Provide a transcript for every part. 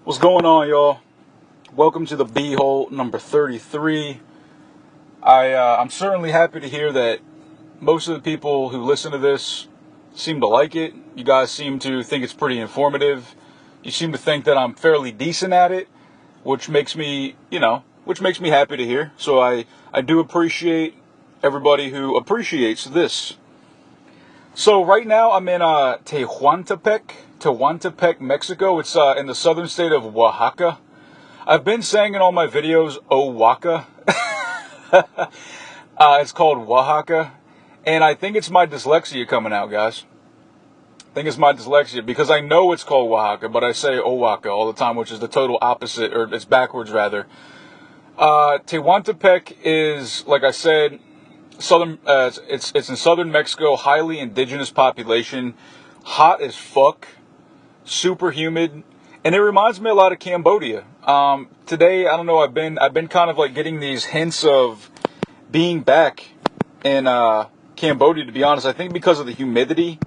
What's going on, y'all? Welcome to the B-hole number 33. I'm certainly happy to hear that most of the people who listen to this seem to like it. You guys seem to think it's pretty informative. You seem to think that I'm fairly decent at it, which makes me happy to hear. So I do appreciate everybody who appreciates this. So right now I'm in Tehuantepec, Mexico. It's in the southern state of Oaxaca. I've been saying in all my videos, Oaxaca. It's called Oaxaca. And I think it's my dyslexia coming out, guys. I think it's my dyslexia because I know it's called Oaxaca, but I say Oaxaca all the time, which is the total opposite, or it's backwards rather. Tehuantepec is, like I said, it's in southern Mexico, highly indigenous population, hot as fuck, super humid, and it reminds me a lot of Cambodia. Today, I don't know, I've been kind of like getting these hints of being back in Cambodia, to be honest. I think because of the humidity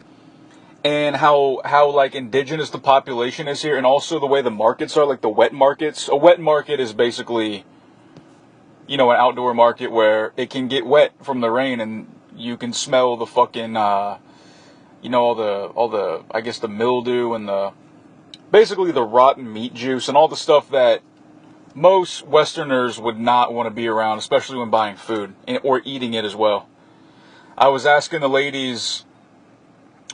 and how like indigenous the population is here, and also the way the markets are, like the wet markets. A wet market is basically, an outdoor market where it can get wet from the rain and you can smell the fucking, all the, I guess the mildew and basically the rotten meat juice and all the stuff that most Westerners would not want to be around, especially when buying food or eating it as well. I was asking the ladies,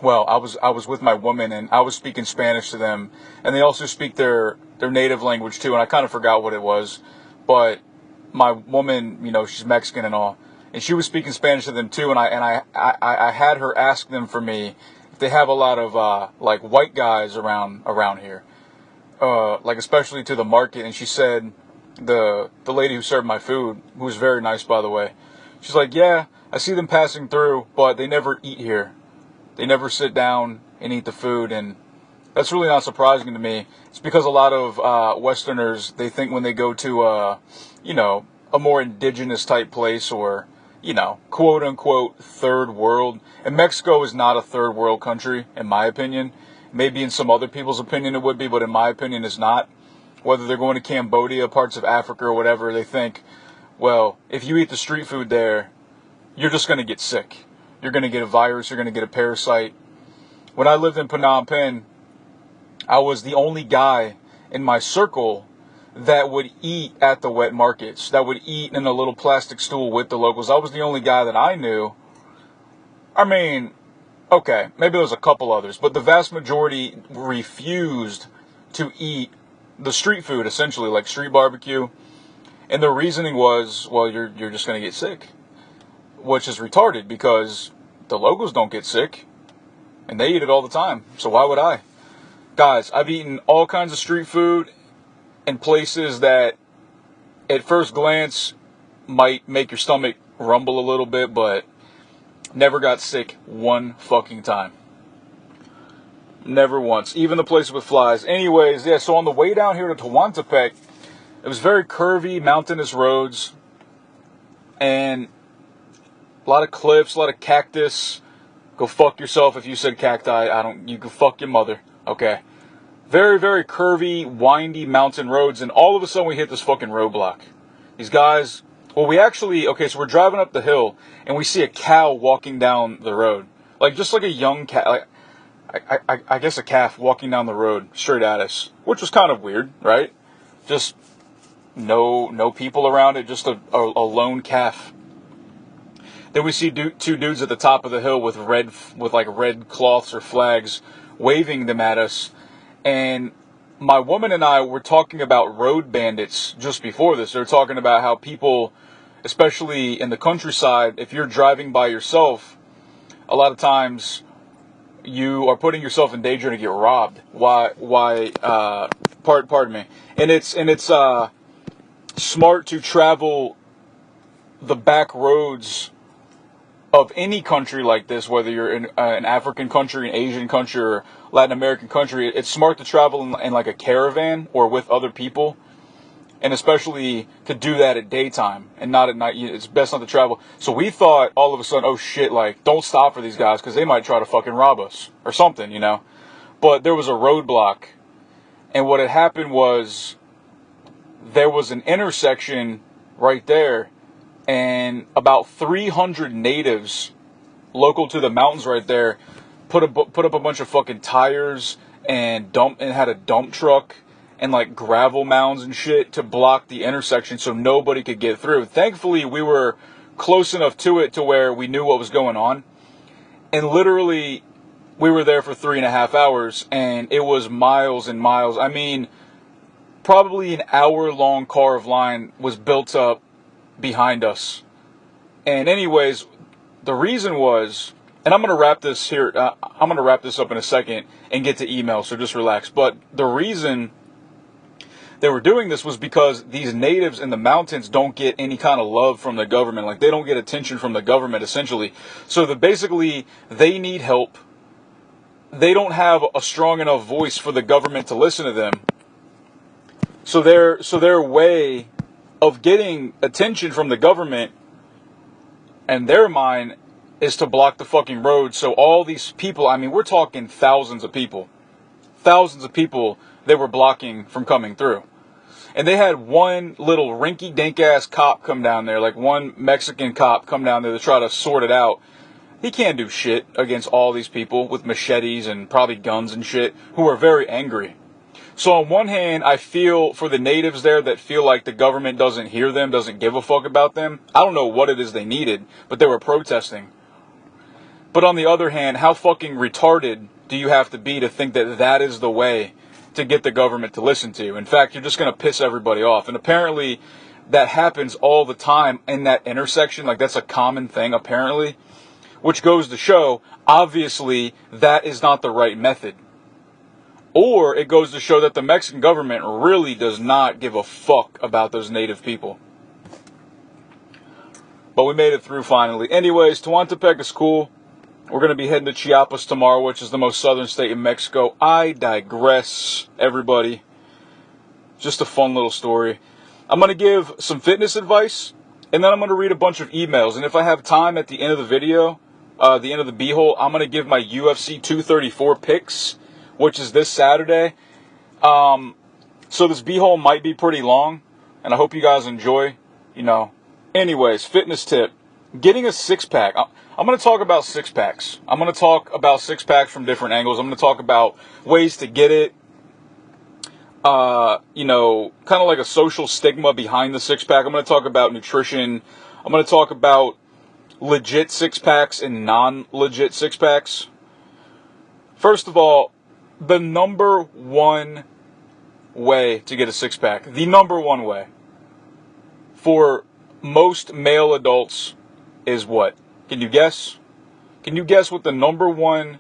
I was with my woman and I was speaking Spanish to them, and they also speak their native language too, and I kind of forgot what it was, but my woman, she's Mexican and all, and she was speaking Spanish to them too, and I had her ask them for me if they have a lot of like white guys around here, like especially to the market. And she said, the lady who served my food, who was very nice by the way, she's like, yeah, I see them passing through, but they never eat here. They never sit down and eat the food, and that's really not surprising to me. It's because a lot of Westerners, they think when they go to a more indigenous type place, or, quote unquote third world. And Mexico is not a third world country, in my opinion. Maybe in some other people's opinion it would be, but in my opinion it's not. Whether they're going to Cambodia, parts of Africa or whatever, they think, well, if you eat the street food there, you're just going to get sick. You're going to get a virus, you're going to get a parasite. When I lived in Phnom Penh, I was the only guy in my circle that would eat at the wet markets, that would eat in a little plastic stool with the locals. I was the only guy that I knew. I mean, okay, maybe there was a couple others, but the vast majority refused to eat the street food, essentially, like street barbecue. And the reasoning was, well, you're just going to get sick, which is retarded because the locals don't get sick and they eat it all the time. So why would I? Guys, I've eaten all kinds of street food in places that at first glance might make your stomach rumble a little bit, but never got sick one fucking time. Never once. Even the place with flies. Anyways, yeah, so on the way down here to Tehuantepec, it was very curvy, mountainous roads, and a lot of cliffs, a lot of cactus. Go fuck yourself if you said cacti. You can fuck your mother. Okay. Very, very curvy, windy mountain roads, and all of a sudden we hit this fucking roadblock. These guys, so we're driving up the hill, and we see a cow walking down the road. Like, just like a young cat, I guess a calf walking down the road straight at us, which was kind of weird, right? Just no people around it, just a lone calf. Then we see two dudes at the top of the hill with red cloths or flags, waving them at us. And my woman and I were talking about road bandits just before this. They were talking about how people, especially in the countryside, if you're driving by yourself, a lot of times you are putting yourself in danger to get robbed. Pardon me. And it's smart to travel the back roads of any country like this, whether you're in an African country, an Asian country, or Latin American country. It's smart to travel in like a caravan or with other people, and especially to do that at daytime and not at night. It's best not to travel. So we thought all of a sudden, oh shit, like, don't stop for these guys because they might try to fucking rob us or something, But there was a roadblock And what had happened was there was an intersection right there, and about 300 natives local to the mountains right there put up a bunch of fucking tires and had a dump truck and like gravel mounds and shit to block the intersection so nobody could get through. Thankfully, we were close enough to it to where we knew what was going on. And literally, we were there for 3.5 hours, and it was miles and miles. I mean, probably an hour-long car of line was built up behind us. And anyways, the reason was, and I'm going to wrap this here, I'm going to wrap this up in a second and get to email, so just relax. But the reason they were doing this was because these natives in the mountains don't get any kind of love from the government. Like, they don't get attention from the government, essentially. So basically, they need help. They don't have a strong enough voice for the government to listen to them. So their way of getting attention from the government, and their mind, is to block the fucking road. So all these people, I mean, we're talking thousands of people they were blocking from coming through. And they had one little rinky-dink ass cop come down there, like one Mexican cop come down there to try to sort it out. He can't do shit against all these people with machetes and probably guns and shit who are very angry. So on one hand, I feel for the natives there that feel like the government doesn't hear them, doesn't give a fuck about them. I don't know what it is they needed, but they were protesting. But on the other hand, how fucking retarded do you have to be to think that that is the way to get the government to listen to you? In fact, you're just going to piss everybody off. And apparently that happens all the time in that intersection. Like, that's a common thing, apparently. Which goes to show, obviously, that is not the right method. Or it goes to show that the Mexican government really does not give a fuck about those native people. But we made it through finally. Anyways, Tehuantepec is cool. We're going to be heading to Chiapas tomorrow, which is the most southern state in Mexico. I digress, everybody. Just a fun little story. I'm going to give some fitness advice, and then I'm going to read a bunch of emails. And if I have time at the end of the video, the end of the B-hole, I'm going to give my UFC 234 picks, which is this Saturday. So this B-hole might be pretty long, and I hope you guys enjoy, Anyways, fitness tip. Getting a six-pack. I'm going to talk about six-packs. I'm going to talk about six-packs from different angles. I'm going to talk about ways to get it. Kind of like a social stigma behind the six-pack. I'm going to talk about nutrition. I'm going to talk about legit six-packs and non-legit six-packs. First of all, the number one way to get a six-pack, the number one way for most male adults is what? Can you guess? Can you guess what the number one,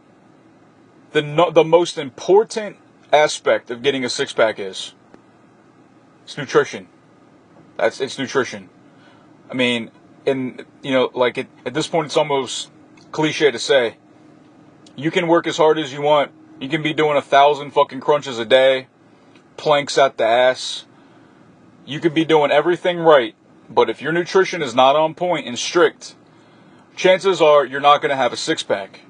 the most important aspect of getting a six-pack is? It's nutrition. It's nutrition. I mean, at this point, it's almost cliche to say. You can work as hard as you want. You can be doing 1,000 fucking crunches a day, planks at the ass. You could be doing everything right, but if your nutrition is not on point and strict, chances are you're not going to have a six-pack.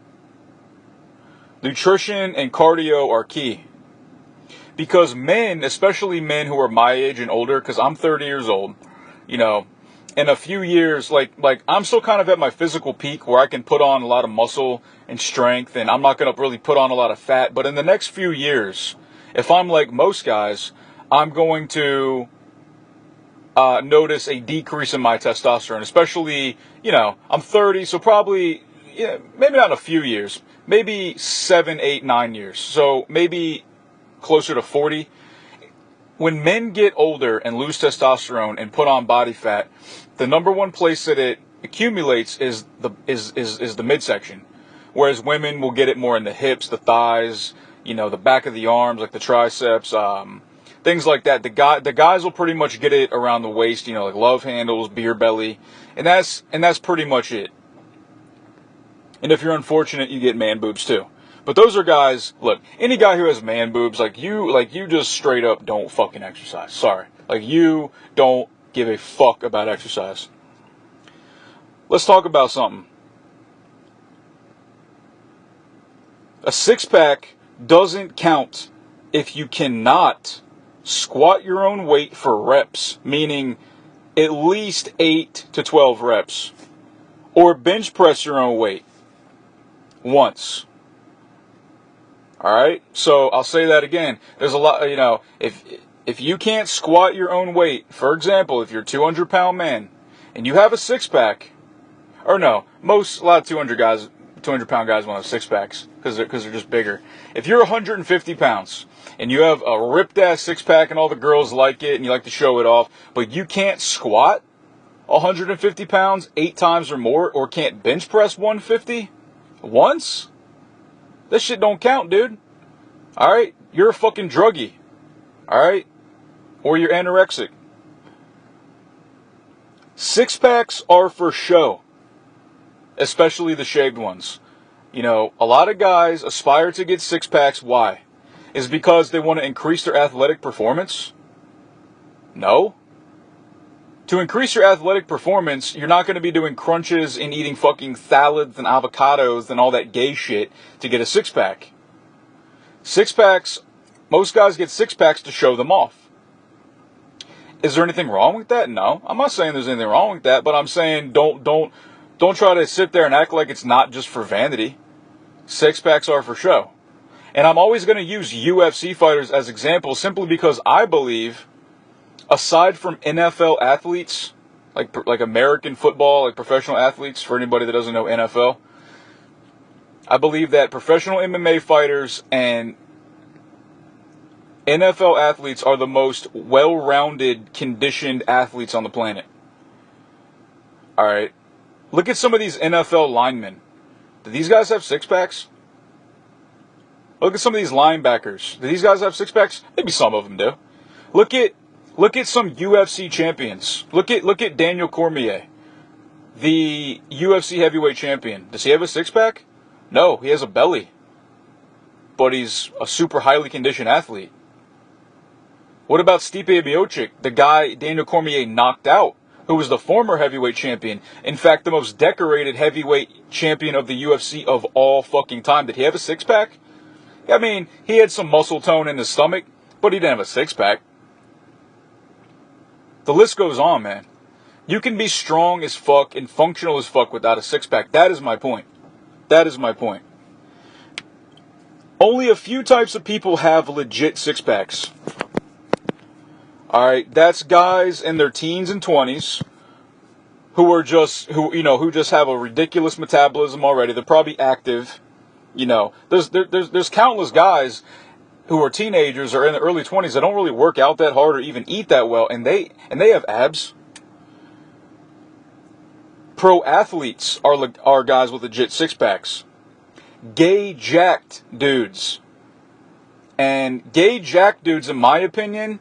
Nutrition and cardio are key. Because men, especially men who are my age and older, because I'm 30 years old, in a few years, like I'm still kind of at my physical peak where I can put on a lot of muscle and strength, and I'm not going to really put on a lot of fat. But in the next few years, if I'm like most guys, I'm going to notice a decrease in my testosterone, especially, I'm 30, so probably, maybe not in a few years, maybe 7, 8, 9 years. So maybe closer to 40. When men get older and lose testosterone and put on body fat, the number one place that it accumulates is the midsection. Whereas women will get it more in the hips, the thighs, the back of the arms, like the triceps, things like that. The guys will pretty much get it around the waist, like love handles, beer belly, and that's pretty much it. And if you're unfortunate, you get man boobs too. But those are guys, look, any guy who has man boobs, you just straight up don't fucking exercise. Sorry. You don't give a fuck about exercise. Let's talk about something. A six-pack doesn't count if you cannot squat your own weight for reps, meaning at least 8 to 12 reps, or bench press your own weight once. All right? So I'll say that again. There's a lot, if you can't squat your own weight, for example, if you're a 200-pound man and you have a six-pack, or no, a lot of 200-pound guys want to have six-packs because they're just bigger. If you're 150 pounds and you have a ripped-ass six-pack and all the girls like it and you like to show it off, but you can't squat 150 pounds 8 times or more, or can't bench press 150 once, this shit don't count, dude. All right? You're a fucking druggie. All right? Or you're anorexic. Six-packs are for show, especially the shaved ones. A lot of guys aspire to get six-packs. Why? Is it because they want to increase their athletic performance? No. To increase your athletic performance, you're not going to be doing crunches and eating fucking salads and avocados and all that gay shit to get a six-pack. Six-packs, most guys get six-packs to show them off. Is there anything wrong with that? No. I'm not saying there's anything wrong with that, but I'm saying don't try to sit there and act like it's not just for vanity. Six-packs are for show. And I'm always going to use UFC fighters as examples simply because I believe, aside from NFL athletes, like American football, like professional athletes, for anybody that doesn't know NFL, I believe that professional MMA fighters and NFL athletes are the most well-rounded, conditioned athletes on the planet. All right. Look at some of these NFL linemen. Do these guys have six-packs? Look at some of these linebackers. Do these guys have six-packs? Maybe some of them do. Look at some UFC champions. Look at Daniel Cormier, the UFC heavyweight champion. Does he have a six-pack? No, he has a belly. But he's a super highly conditioned athlete. What about Stipe Miocic, the guy Daniel Cormier knocked out, who was the former heavyweight champion? In fact, the most decorated heavyweight champion of the UFC of all fucking time. Did he have a six-pack? I mean, he had some muscle tone in his stomach, but he didn't have a six-pack. The list goes on, man. You can be strong as fuck and functional as fuck without a six-pack. That is my point. That is my point. Only a few types of people have legit six-packs. Alright, that's guys in their teens and 20s who just have a ridiculous metabolism already. They're probably active. There's countless guys who are teenagers or in the early 20s that don't really work out that hard or even eat that well, and they have abs. Pro athletes are guys with legit six-packs. Gay jacked dudes. And gay jacked dudes, in my opinion,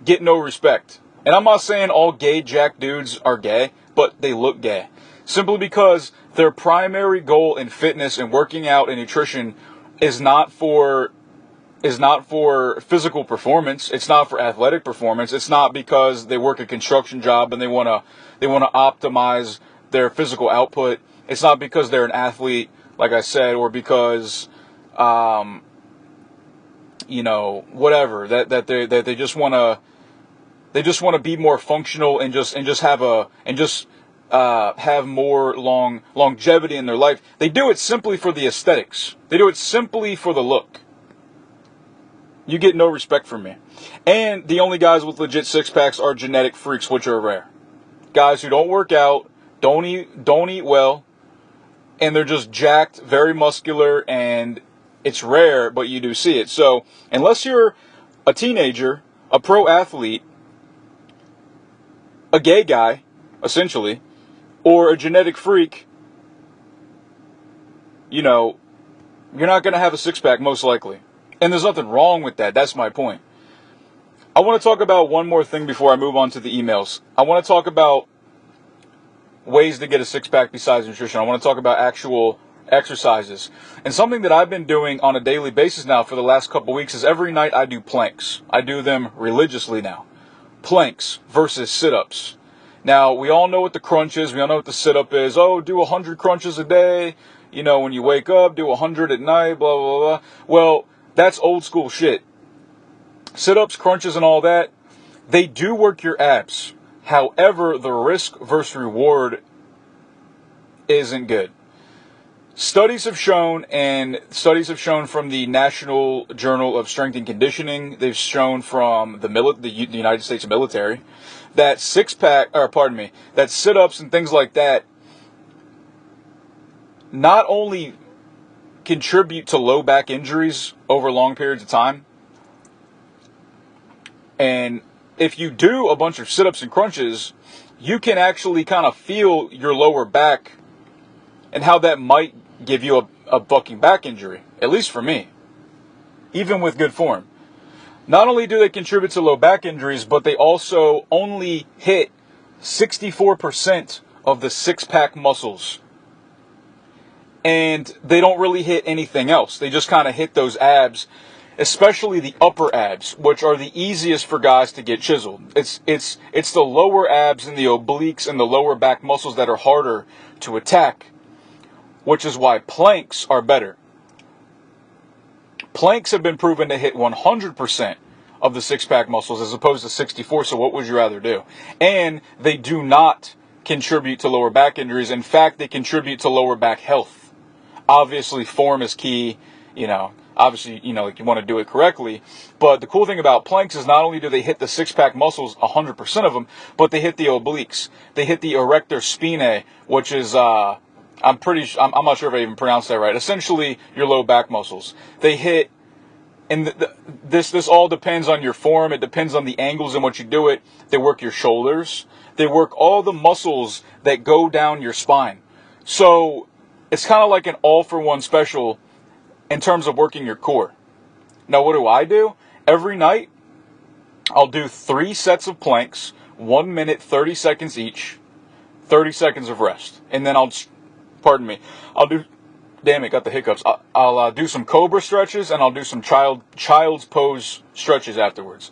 get no respect. And I'm not saying all gay jacked dudes are gay, but they look gay. Simply because their primary goal in fitness and working out and nutrition is not for physical performance. It's not for athletic performance. It's not because they work a construction job and they want to optimize their physical output. It's not because they're an athlete, like I said, or because whatever, that they just want to be more functional and just have more longevity in their life. They do it simply for the aesthetics. They do it simply for the look. You get no respect from me. And the only guys with legit six-packs are genetic freaks, which are rare. Guys who don't work out, don't eat well, and they're just jacked, very muscular, and it's rare, but you do see it. So, unless you're a teenager, a pro athlete, a gay guy, essentially, or a genetic freak, you're not going to have a six-pack, most likely. And there's nothing wrong with that. That's my point. I want to talk about one more thing before I move on to the emails. I want to talk about ways to get a six-pack besides nutrition. I want to talk about actual exercises. And something that I've been doing on a daily basis now for the last couple weeks is every night I do planks. I do them religiously now. Planks versus sit-ups. Now, we all know what the crunch is. We all know what the sit-up is. Oh, do 100 crunches a day. When you wake up, do 100 at night, blah, blah, blah. Well, that's old school shit. sit-ups, crunches, and all that, they do work your abs. However, the risk versus reward isn't good. Studies have shown from the National Journal of Strength and Conditioning, they've shown from the United States military, that that sit-ups and things like that not only contribute to low back injuries over long periods of time, and if you do a bunch of sit-ups and crunches, you can actually kind of feel your lower back and how that might give you a fucking back injury, at least for me, even with good form. Not only do they contribute to low back injuries, but they also only hit 64% of the six-pack muscles. And they don't really hit anything else. They just kind of hit those abs, especially the upper abs, which are the easiest for guys to get chiseled. It's the lower abs and the obliques and the lower back muscles that are harder to attack, which is why planks are better. Planks have been proven to hit 100% of the six-pack muscles as opposed to 64, so what would you rather do? And they do not contribute to lower back injuries. In fact, they contribute to lower back health. Obviously, form is key, obviously, like you want to do it correctly. But the cool thing about planks is not only do they hit the six-pack muscles, 100% of them, but they hit the obliques. They hit the erector spinae, which is, I'm not sure if I even pronounced that right. Essentially, your low back muscles. They hit, and this all depends on your form. It depends on the angles in which you do it. They work your shoulders. They work all the muscles that go down your spine. So it's kind of like an all-for-one special in terms of working your core. Now, what do? Every night, I'll do 3 sets of planks, 1 minute, 30 seconds each, 30 seconds of rest. And then I'll do, damn it, got the hiccups. I'll do some cobra stretches, and I'll do some child's pose stretches afterwards.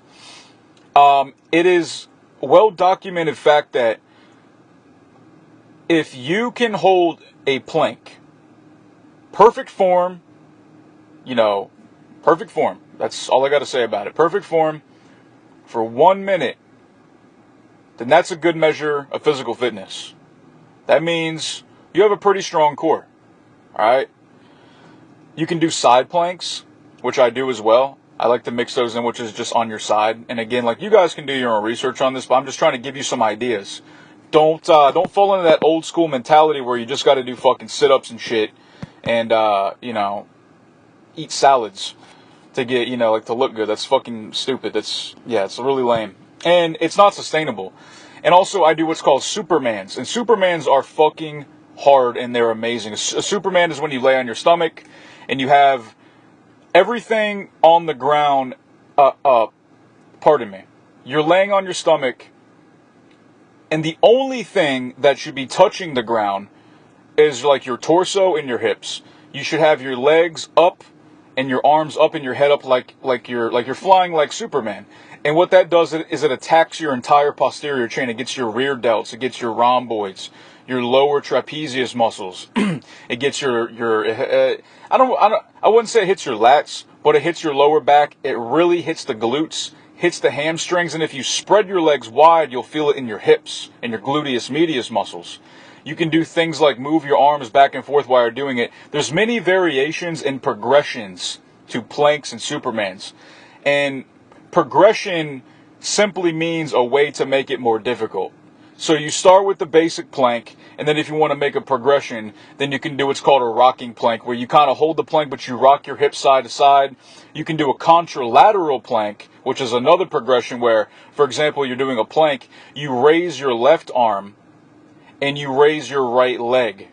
It is well-documented fact that if you can hold a plank, perfect form, perfect form. That's all I got to say about it. Perfect form for 1 minute, then that's a good measure of physical fitness. That means you have a pretty strong core. All right. You can do side planks, which I do as well. I like to mix those in, which is just on your side. And again, like, you guys can do your own research on this, but I'm just trying to give you some ideas. Don't fall into that old school mentality where you just got to do fucking sit-ups and shit and, eat salads to get, to look good. That's fucking stupid. It's really lame. And it's not sustainable. And also, I do what's called Supermans. And Supermans are fucking hard, and they're amazing. A Superman is when you lay on your stomach and you have everything on the ground. You're laying on your stomach, and the only thing that should be touching the ground is like your torso and your hips. You should have your legs up and your arms up and your head up like you're flying like Superman. And what that does is it attacks your entire posterior chain. It gets your rear delts. It gets your rhomboids, your lower trapezius muscles. It gets I wouldn't say it hits your lats, but it hits your lower back. It really hits the glutes, hits the hamstrings, and if you spread your legs wide, you'll feel it in your hips and your gluteus medius muscles. You can do things like move your arms back and forth while you're doing it. There's many variations and progressions to planks and Supermans. And progression simply means a way to make it more difficult. So you start with the basic plank, and then if you want to make a progression, then you can do what's called a rocking plank, where you kind of hold the plank, but you rock your hips side to side. You can do a contralateral plank, which is another progression where, for example, you're doing a plank, you raise your left arm, and you raise your right leg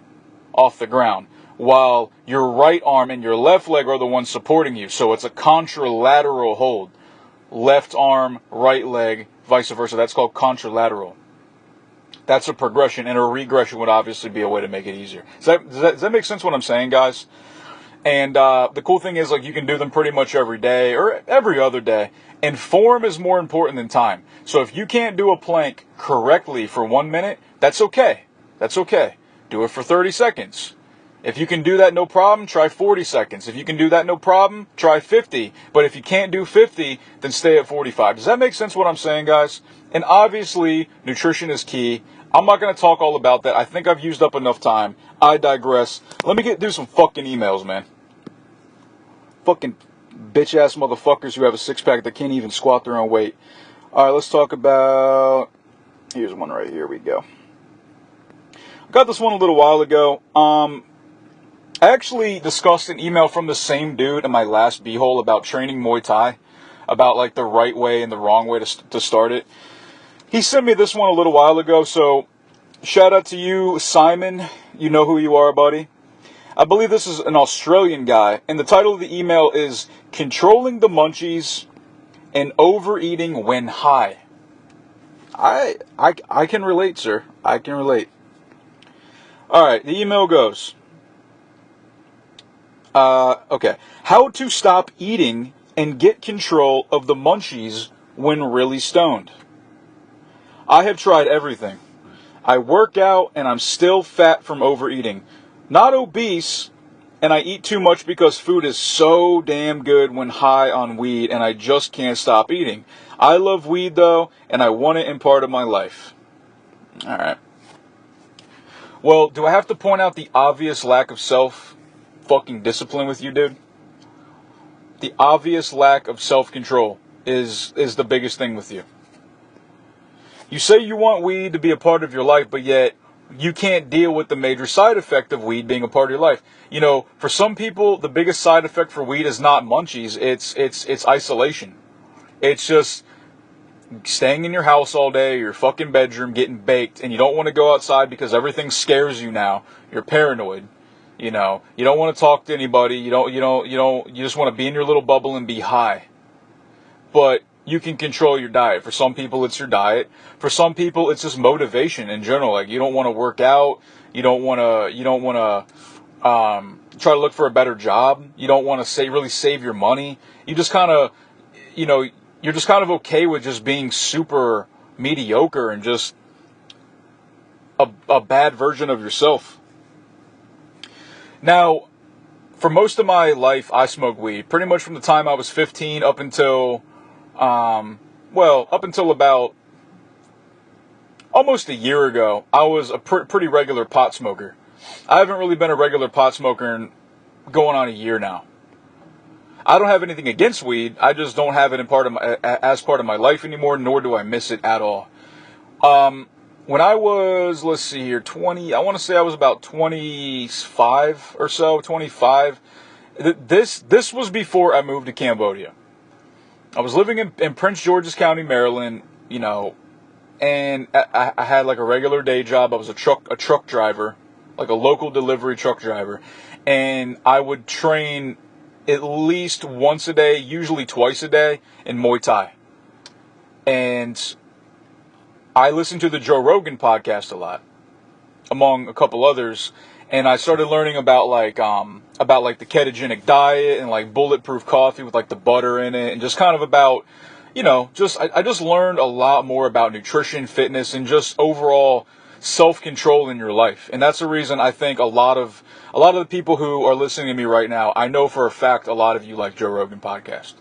off the ground, while your right arm and your left leg are the ones supporting you. So it's a contralateral hold. Left arm, right leg, vice versa. That's called contralateral. That's a progression, and a regression would obviously be a way to make it easier. Does that make sense what I'm saying, guys? And the cool thing is, like, you can do them pretty much every day or every other day. And form is more important than time. So if you can't do a plank correctly for 1 minute, that's okay. That's okay. Do it for 30 seconds. If you can do that, no problem, try 40 seconds. If you can do that, no problem, try 50. But if you can't do 50, then stay at 45. Does that make sense what I'm saying, guys? And obviously, nutrition is key. I'm not going to talk all about that. I think I've used up enough time. I digress. Let me do some fucking emails, man. Fucking bitch-ass motherfuckers who have a six-pack that can't even squat their own weight. All right, let's talk about... Here's one right here. We go. I got this one a little while ago. I actually discussed an email from the same dude in my last B-hole about training Muay Thai, about like the right way and the wrong way to start it. He sent me this one a little while ago, so shout out to you, Simon. You know who you are, buddy. I believe this is an Australian guy, and the title of the email is Controlling the Munchies and Overeating When High. I can relate, sir. I can relate. Alright, the email goes... okay. How to stop eating and get control of the munchies when really stoned. I have tried everything. I work out and I'm still fat from overeating. Not obese, and I eat too much because food is so damn good when high on weed and I just can't stop eating. I love weed though, and I want it in part of my life. Alright. Well, do I have to point out the obvious lack of fucking discipline with you, dude? The obvious lack of self-control is the biggest thing with you. You say you want weed to be a part of your life, but yet you can't deal with the major side effect of weed being a part of your life. You know, for some people, the biggest side effect for weed is not munchies. It's isolation. It's just staying in your house all day, your fucking bedroom, getting baked, and you don't want to go outside because everything scares you now. You're paranoid. You know, you don't want to talk to anybody. You just want to be in your little bubble and be high. But you can control your diet. For some people, it's your diet. For some people, it's just motivation in general. Like, you don't want to work out. You don't want to try to look for a better job. You don't want to really save your money. You just kind of, you're just kind of okay with just being super mediocre and just a bad version of yourself. Now, for most of my life, I smoked weed. Pretty much from the time I was 15 up until, up until about almost a year ago, I was a pretty regular pot smoker. I haven't really been a regular pot smoker in going on a year now. I don't have anything against weed. I just don't have it as part of my life anymore, nor do I miss it at all. When I was, 20, I want to say I was about 25 or so, 25. This was before I moved to Cambodia. I was living in Prince George's County, Maryland, and I had like a regular day job. I was a truck driver, like a local delivery truck driver, and I would train at least once a day, usually twice a day, in Muay Thai. And I listened to the Joe Rogan podcast a lot, among a couple others, and I started learning about the ketogenic diet and like bulletproof coffee with like the butter in it, and just kind of about, I just learned a lot more about nutrition, fitness, and just overall self-control in your life. And that's the reason I think a lot of the people who are listening to me right now, I know for a fact a lot of you like Joe Rogan podcast.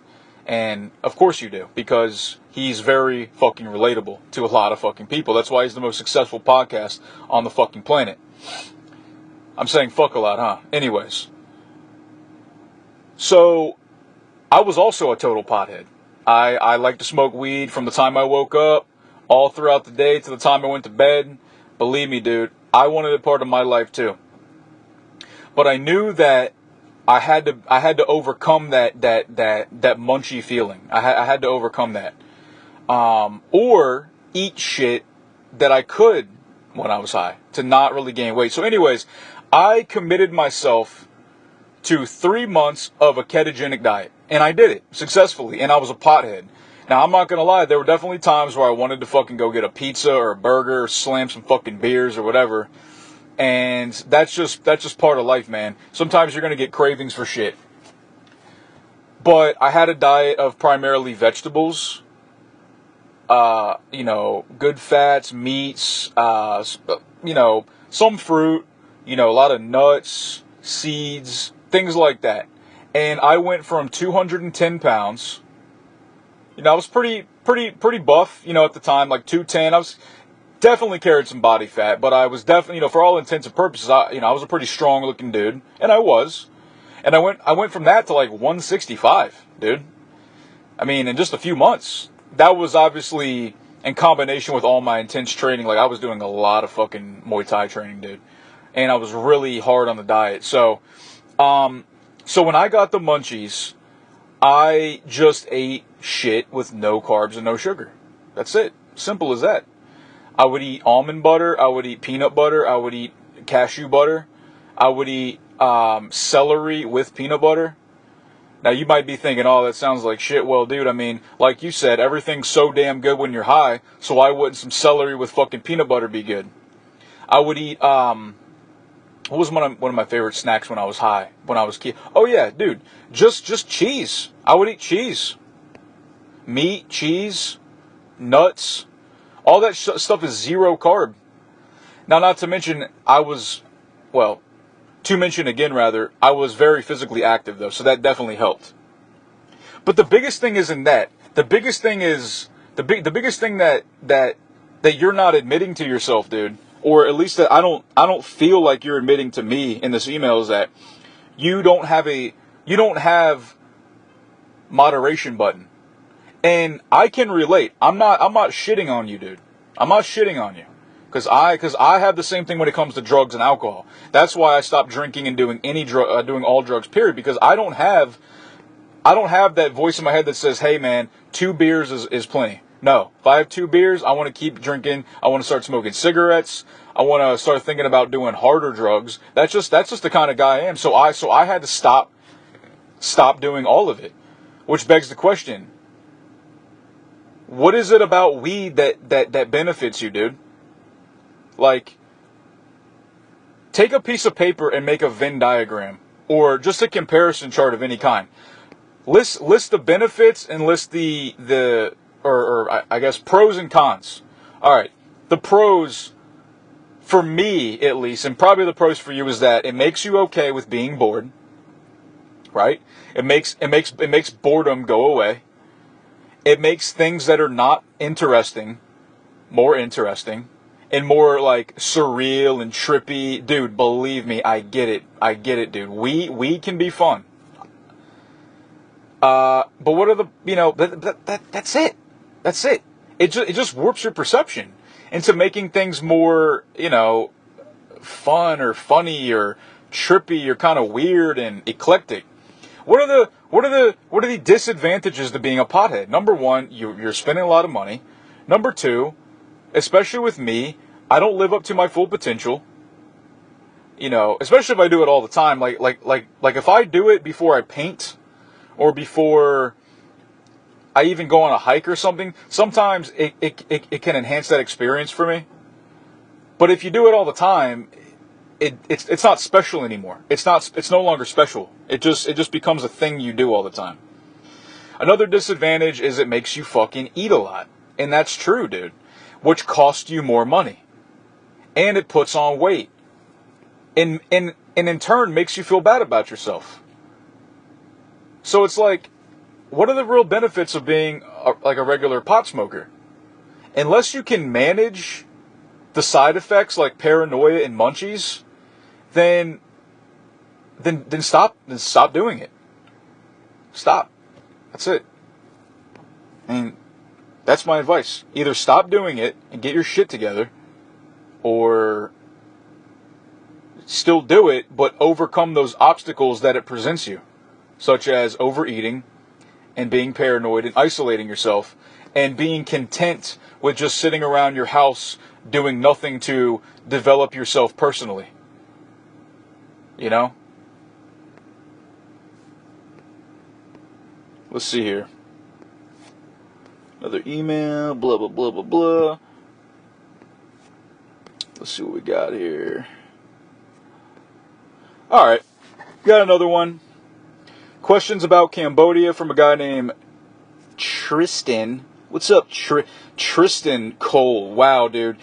And of course you do, because he's very fucking relatable to a lot of fucking people. That's why he's the most successful podcast on the fucking planet. I'm saying fuck a lot, huh? Anyways. So, I was also a total pothead. I like to smoke weed from the time I woke up, all throughout the day to the time I went to bed. Believe me, dude, I wanted it part of my life too. But I knew that I had to overcome that munchy feeling. I had to overcome that. Or eat shit that I could when I was high to not really gain weight. So anyways, I committed myself to 3 months of a ketogenic diet. And I did it successfully. And I was a pothead. Now, I'm not going to lie. There were definitely times where I wanted to fucking go get a pizza or a burger or slam some fucking beers or whatever. And that's just part of life, man. Sometimes you're going to get cravings for shit. But I had a diet of primarily vegetables, good fats, meats, some fruit, a lot of nuts, seeds, things like that. And I went from 210 pounds. You know, I was pretty buff, you know, at the time, like 210. I was definitely carried some body fat, but I was definitely, you know, for all intents and purposes, I was a pretty strong looking dude, and I was. And I went from that to like 165, dude. I mean, in just a few months. That was obviously in combination with all my intense training. Like, I was doing a lot of fucking Muay Thai training, dude. And I was really hard on the diet. So when I got the Munchies, I just ate shit with no carbs and no sugar. That's it. Simple as that. I would eat almond butter. I would eat peanut butter. I would eat cashew butter. I would eat celery with peanut butter. Now, you might be thinking, oh, that sounds like shit. Well, dude, I mean, like you said, everything's so damn good when you're high, so why wouldn't some celery with fucking peanut butter be good? I would eat, what was one of my favorite snacks when I was high, when I was kid? Oh, yeah, dude, just cheese. I would eat cheese. Meat, cheese, nuts, all that stuff is zero carb. Now, not to mention, to mention again, rather, I was very physically active, though, so that definitely helped. But the biggest thing isn't that. The biggest thing is, the biggest thing that you're not admitting to yourself, dude, or at least that I don't feel like you're admitting to me in this email, is that you don't have moderation button. And I can relate. I'm not shitting on you, dude. I'm not shitting on you. Because I have the same thing when it comes to drugs and alcohol. That's why I stopped drinking and doing doing all drugs, period. Because I don't have that voice in my head that says, hey man, 2 beers is plenty. No. If I have 2 beers, I want to keep drinking. I want to start smoking cigarettes. I want to start thinking about doing harder drugs. That's just the kind of guy I am. So I had to stop doing all of it. Which begs the question, what is it about weed that benefits you, dude? Like, take a piece of paper and make a Venn diagram, or just a comparison chart of any kind. List the benefits and list I guess pros and cons. All right, the pros for me at least, and probably the pros for you, is that it makes you okay with being bored. Right? It makes boredom go away. It makes things that are not interesting more interesting. And more like surreal and trippy. Dude, believe me, I get it, dude. We can be fun. But what are the, that's it. That's it. It just warps your perception into making things more, fun or funny or trippy or kind of weird and eclectic. What are the disadvantages to being a pothead? Number one, you're spending a lot of money. Number two, especially with me, I don't live up to my full potential. Especially if I do it all the time. Like if I do it before I paint, or before I even go on a hike or something, sometimes it can enhance that experience for me. But if you do it all the time, it's not special anymore. It's no longer special. It just becomes a thing you do all the time. Another disadvantage is it makes you fucking eat a lot. And that's true, dude. Which costs you more money. And it puts on weight. And in turn makes you feel bad about yourself. So it's like, what are the real benefits of being like a regular pot smoker? Unless you can manage the side effects like paranoia and munchies, then stop doing it. Stop. That's it. And that's my advice. Either stop doing it and get your shit together, or still do it, but overcome those obstacles that it presents you, such as overeating and being paranoid and isolating yourself and being content with just sitting around your house doing nothing to develop yourself personally. Let's see here. Another email, blah, blah, blah, blah, blah. Let's see what we got here. Alright, got another one. Questions about Cambodia from a guy named Tristan. What's up, Tristan Cole? Wow, dude.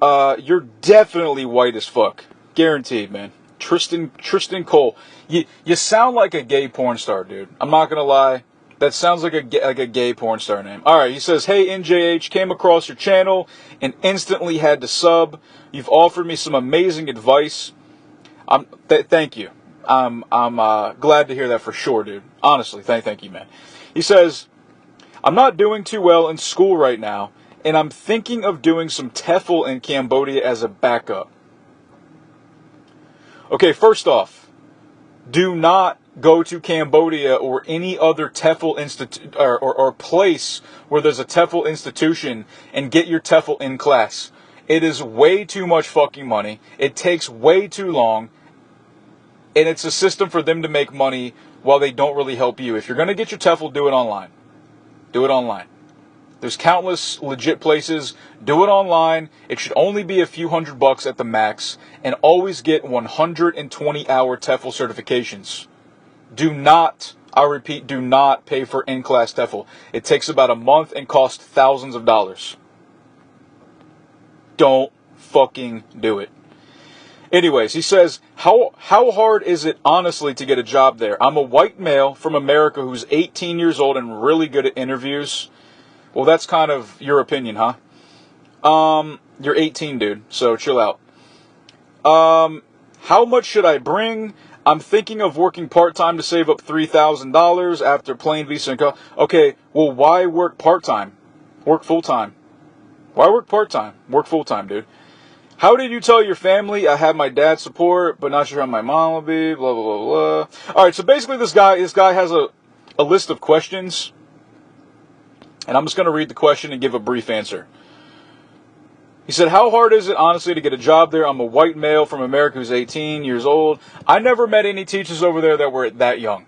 You're definitely white as fuck. Guaranteed, man. Tristan Cole. You sound like a gay porn star, dude. I'm not gonna lie. That sounds like a gay porn star name. All right, he says, "Hey NJH, came across your channel and instantly had to sub. You've offered me some amazing advice. Thank you. I'm glad to hear that for sure, dude. Honestly, thank you, man." He says, "I'm not doing too well in school right now, and I'm thinking of doing some TEFL in Cambodia as a backup." Okay, first off, do not go to Cambodia or any other TEFL institute or place where there's a TEFL institution and get your TEFL in class. It is way too much fucking money. It takes way too long. And it's a system for them to make money while they don't really help you. If you're going to get your TEFL, do it online. Do it online. There's countless legit places. Do it online. It should only be a few $100 at the max. And always get 120-hour TEFL certifications. Do not, I repeat, do not pay for in-class TEFL. It takes about a month and costs thousands of dollars. Don't fucking do it. Anyways, he says, how hard is it, honestly, to get a job there? I'm a white male from America who's 18 years old and really good at interviews. Well, that's kind of your opinion, huh? You're 18, dude, so chill out. How much should I bring? I'm thinking of working part-time to save up $3,000 after plane visa and Okay, well, why work part-time? Work full-time. Why work part-time? Work full-time, dude. How did you tell your family? I have my dad's support, but not sure how my mom will be, blah, blah, blah, blah. All right, so basically this guy has a list of questions, and I'm just going to read the question and give a brief answer. He said, how hard is it, honestly, to get a job there? I'm a white male from America who's 18 years old. I never met any teachers over there that were that young.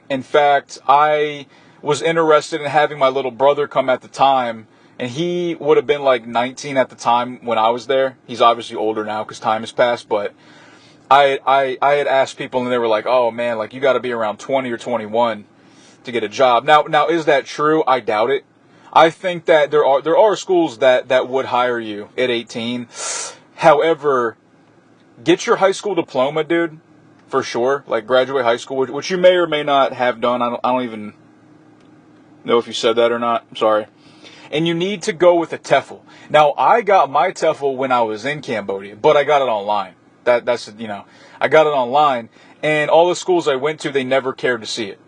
In fact, I was interested in having my little brother come at the time, and he would have been like 19 at the time when I was there. He's obviously older now because time has passed, but I had asked people, and they were like, oh man, like you got to be around 20 or 21 to get a job. Now is that true? I doubt it. I think that there are schools that would hire you at 18. However, get your high school diploma, dude, for sure. Like graduate high school, which you may or may not have done. I don't even know if you said that or not. I'm sorry. And you need to go with a TEFL. Now, I got my TEFL when I was in Cambodia, but I got it online. That's I got it online, and all the schools I went to, they never cared to see it.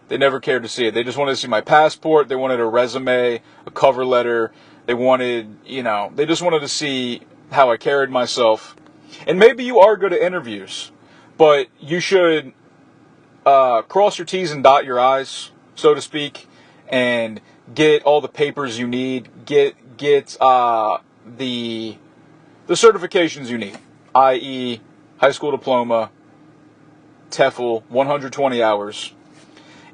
They never cared to see it. They just wanted to see my passport. They wanted a resume, a cover letter. They wanted, they just wanted to see how I carried myself. And maybe you are good at interviews, but you should cross your T's and dot your I's, so to speak, and get all the papers you need. Get the certifications you need, i.e., high school diploma, TEFL, 120 hours.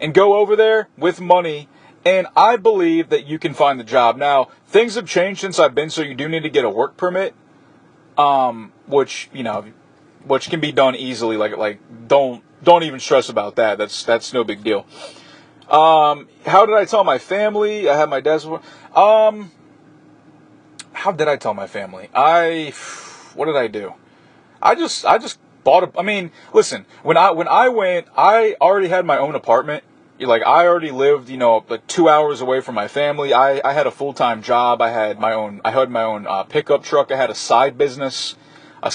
And go over there with money, and I believe that you can find the job. Now, things have changed since I've been, so you do need to get a work permit, which can be done easily. Like don't even stress about that. That's no big deal. How did I tell my family? I had my dad's support. How did I tell my family? What did I do? I just bought listen, when I went, I already had my own apartment. Like, I already lived, like 2 hours away from my family. I had a full-time job. I had my own pickup truck. I had a side business, I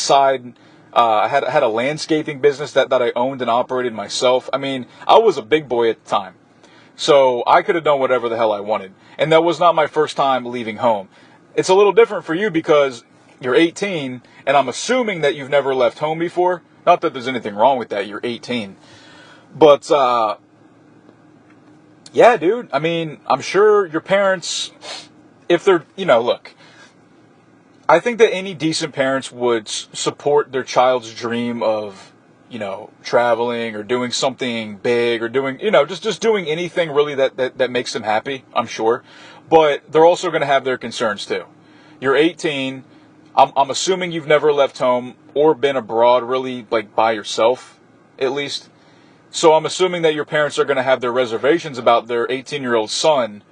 had a landscaping business that I owned and operated myself. I was a big boy at the time. So I could have done whatever the hell I wanted. And that was not my first time leaving home. It's a little different for you because you're 18, and I'm assuming that you've never left home before. Not that there's anything wrong with that. You're 18. But, yeah, dude. I'm sure your parents, if they're, look, I think that any decent parents would support their child's dream of, traveling or doing something big or doing, just doing anything really that makes them happy, I'm sure. But they're also going to have their concerns too. You're 18. I'm assuming you've never left home or been abroad really, like, by yourself, at least. So I'm assuming that your parents are going to have their reservations about their 18-year-old son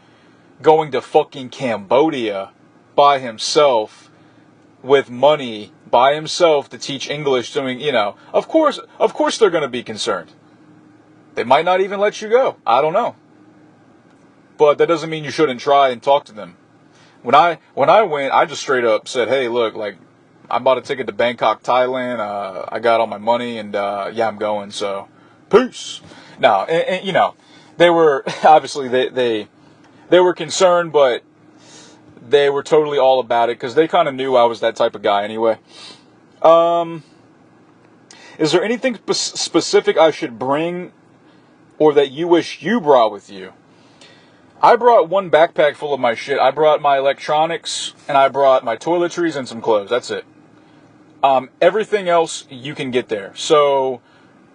going to fucking Cambodia by himself with money by himself to teach English to, of course they're going to be concerned. They might not even let you go. I don't know. But that doesn't mean you shouldn't try and talk to them. When I went, I just straight up said, hey, look, like, I bought a ticket to Bangkok, Thailand. I got all my money, and yeah, I'm going. So, peace. No, and they were obviously they were concerned, but they were totally all about it because they kind of knew I was that type of guy anyway. Is there anything specific I should bring, or that you wish you brought with you? I brought one backpack full of my shit. I brought my electronics, and I brought my toiletries and some clothes. That's it. Everything else you can get there. So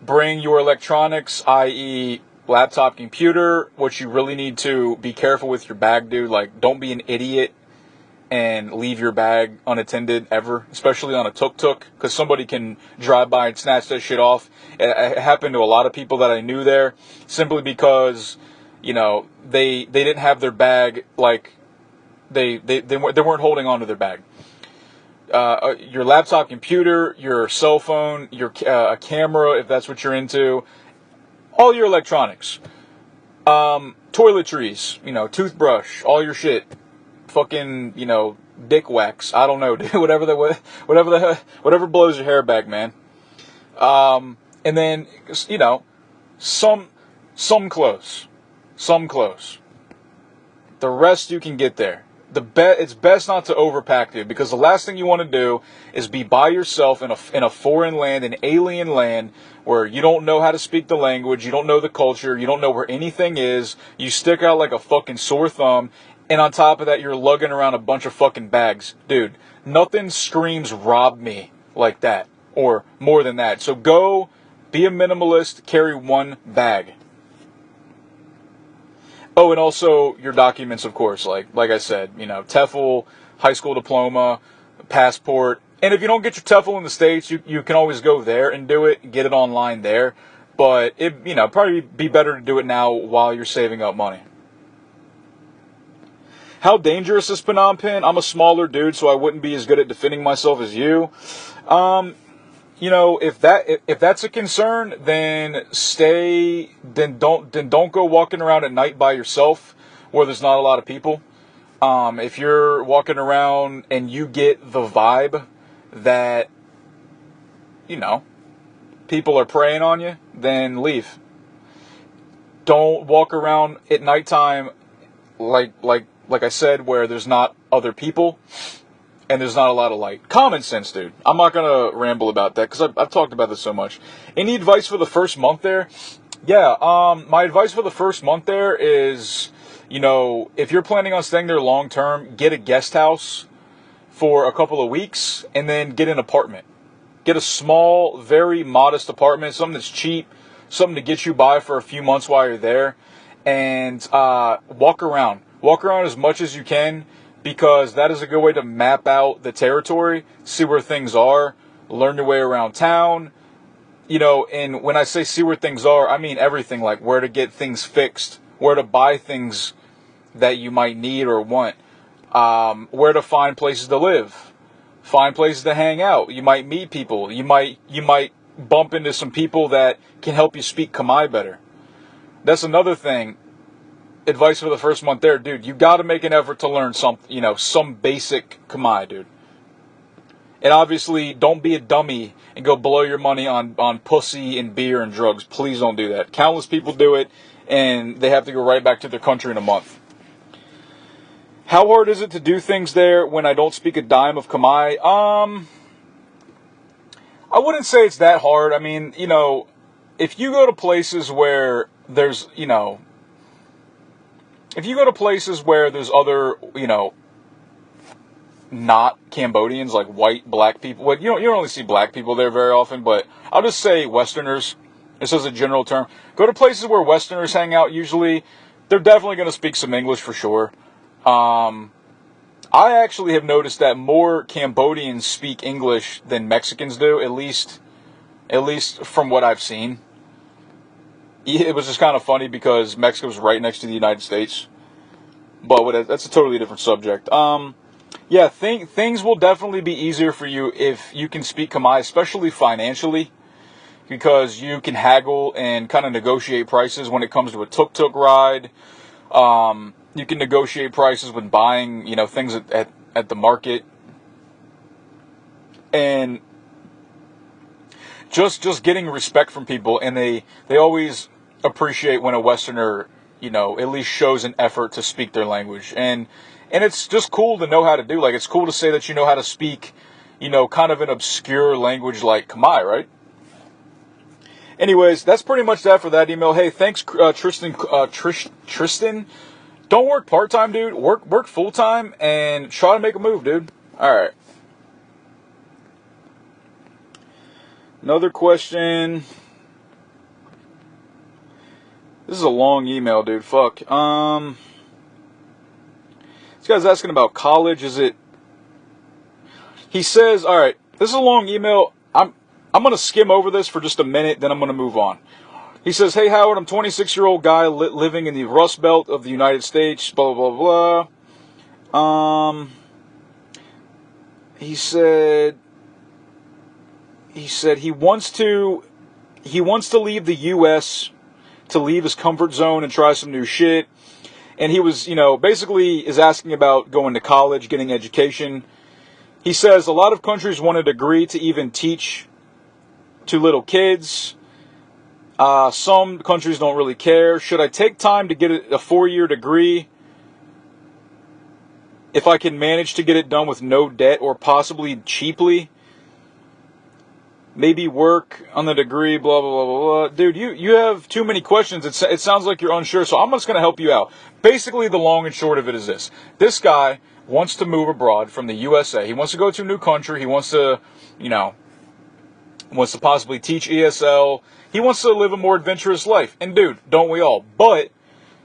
bring your electronics, i.e. laptop, computer. What you really need to be careful with your bag, dude. Like, don't be an idiot and leave your bag unattended ever, especially on a tuk-tuk, because somebody can drive by and snatch that shit off. It happened to a lot of people that I knew there, simply because they didn't have their bag, like, they weren't holding on to their bag. Your laptop, computer, your cell phone, your a camera, if that's what you're into, all your electronics, toiletries, toothbrush, all your shit, fucking, dick wax, I don't know, dude, whatever blows your hair back, man. And then, some clothes. Some clothes. The rest you can get there. It's best not to overpack, dude, because the last thing you want to do is be by yourself in a foreign land, an alien land, where you don't know how to speak the language, you don't know the culture, you don't know where anything is, you stick out like a fucking sore thumb, and on top of that, you're lugging around a bunch of fucking bags. Dude, nothing screams rob me like that, or more than that. So go, be a minimalist, carry one bag. Oh, and also your documents, of course, like I said, TEFL, high school diploma, passport. And if you don't get your TEFL in the States, you can always go there and do it, get it online there. But it, probably be better to do it now while you're saving up money. How dangerous is Phnom Penh? I'm a smaller dude, so I wouldn't be as good at defending myself as you. If that's a concern, then don't go walking around at night by yourself where there's not a lot of people. If you're walking around and you get the vibe that, people are preying on you, then leave. Don't walk around at nighttime like I said, where there's not other people and there's not a lot of light. Common sense, dude. I'm not going to ramble about that because I've talked about this so much. Any advice for the first month there? Yeah, my advice for the first month there is, if you're planning on staying there long term, get a guest house for a couple of weeks and then get an apartment. Get a small, very modest apartment, something that's cheap, something to get you by for a few months while you're there, and walk around. Walk around as much as you can, because that is a good way to map out the territory, see where things are, learn your way around town. And when I say see where things are, I mean everything, like where to get things fixed, where to buy things that you might need or want, where to find places to live, find places to hang out. You might meet people. You might bump into some people that can help you speak Khmer better. That's another thing. Advice for the first month there, dude. You got to make an effort to learn some basic Khmer, dude. And obviously, don't be a dummy and go blow your money on pussy and beer and drugs. Please don't do that. Countless people do it, and they have to go right back to their country in a month. How hard is it to do things there when I don't speak a dime of Khmer? I wouldn't say it's that hard. I mean, if you go to places where there's, if you go to places where there's other, not Cambodians, like white, black people. Well, you don't really see black people there very often, but I'll just say Westerners. This is a general term. Go to places where Westerners hang out. Usually, they're definitely going to speak some English for sure. I actually have noticed that more Cambodians speak English than Mexicans do, at least from what I've seen. It was just kind of funny because Mexico was right next to the United States. But that's a totally different subject. yeah, things will definitely be easier for you if you can speak Khmer, especially financially, because you can haggle and kind of negotiate prices when it comes to a tuk-tuk ride. You can negotiate prices when buying, things at the market. And just getting respect from people, and they always appreciate when a Westerner, at least shows an effort to speak their language. And it's just cool to know how to do. Like, it's cool to say that you know how to speak, kind of an obscure language like Khmer, right? Anyways, that's pretty much that for that email. Hey, thanks, Tristan. Tristan, don't work part-time, dude. Work full-time and try to make a move, dude. All right. Another question. This is a long email, dude. Fuck. This guy's asking about college. He says, all right, this is a long email. I'm going to skim over this for just a minute, then I'm going to move on. He says, hey, Howard, I'm a 26-year-old guy living in the Rust Belt of the United States, blah, blah, blah. He said he wants to leave the U.S., to leave his comfort zone and try some new shit. And he was, basically is asking about going to college, getting education. He says a lot of countries want a degree to even teach to little kids. Some countries don't really care. Should I take time to get a 4-year degree if I can manage to get it done with no debt or possibly cheaply? Maybe work on the degree, blah, blah, blah, blah, blah. Dude, you have too many questions. It sounds like you're unsure, so I'm just going to help you out. Basically, the long and short of it is this. This guy wants to move abroad from the USA. He wants to go to a new country. He wants to, wants to possibly teach ESL. He wants to live a more adventurous life. And dude, don't we all? But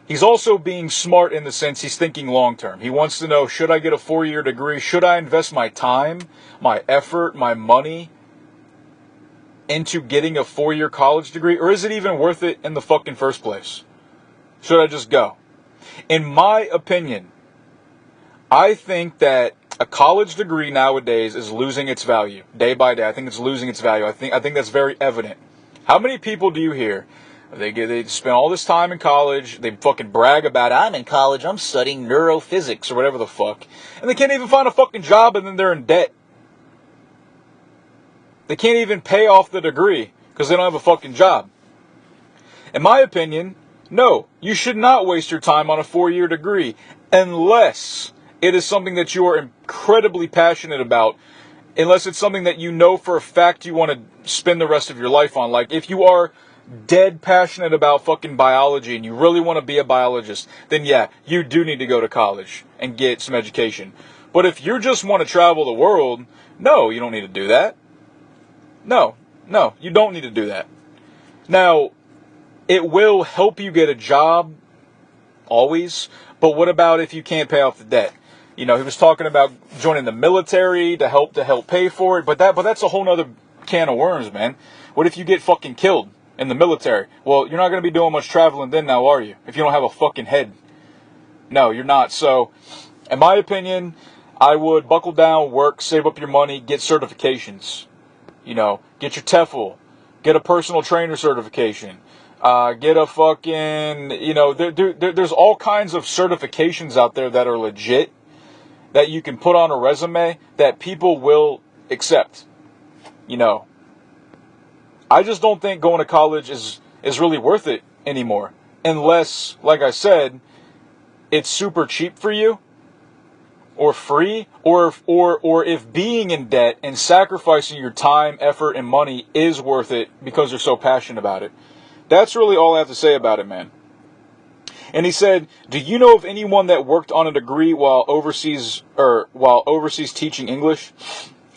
he's also being smart in the sense he's thinking long term. He wants to know, should I get a 4-year degree? Should I invest my time, my effort, my money into getting a 4-year college degree? Or is it even worth it in the fucking first place? Should I just go? In my opinion, I think that a college degree nowadays is losing its value day by day. I think it's losing its value. I think that's very evident. How many people do you hear? They spend all this time in college. They fucking brag about, I'm in college. I'm studying neurophysics or whatever the fuck. And they can't even find a fucking job, and then they're in debt. They can't even pay off the degree because they don't have a fucking job. In my opinion, no, you should not waste your time on a 4-year degree unless it is something that you are incredibly passionate about, unless it's something that you know for a fact you want to spend the rest of your life on. Like, if you are dead passionate about fucking biology and you really want to be a biologist, then yeah, you do need to go to college and get some education. But if you just want to travel the world, no, you don't need to do that. No, you don't need to do that. Now, it will help you get a job, always, but what about if you can't pay off the debt? He was talking about joining the military to help pay for it, but that's a whole nother can of worms, man. What if you get fucking killed in the military? Well, you're not going to be doing much traveling then, now are you? If you don't have a fucking head. No, you're not. So, in my opinion, I would buckle down, work, save up your money, get certifications. Get your TEFL, get a personal trainer certification, get a fucking, there's all kinds of certifications out there that are legit, that you can put on a resume that people will accept. I just don't think going to college is really worth it anymore. Unless, like I said, it's super cheap for you, or free, or if being in debt and sacrificing your time, effort, and money is worth it because you're so passionate about it. That's really all I have to say about it, man. And he said, do you know of anyone that worked on a degree while overseas teaching English?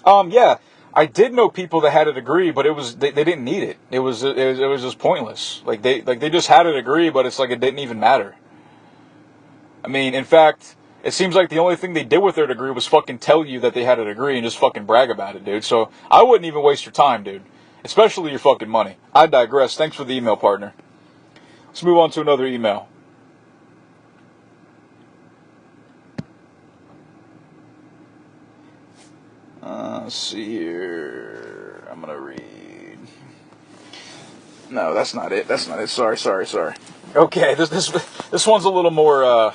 Yeah, I did know people that had a degree, but they didn't need it. It was just pointless. Like they just had a degree, but it's like it didn't even matter. I mean, in fact, it seems like the only thing they did with their degree was fucking tell you that they had a degree and just fucking brag about it, dude. So I wouldn't even waste your time, dude. Especially your fucking money. I digress. Thanks for the email, partner. Let's move on to another email. Let's see here. I'm gonna read. No, that's not it. That's not it. Sorry. Okay, this one's a little more.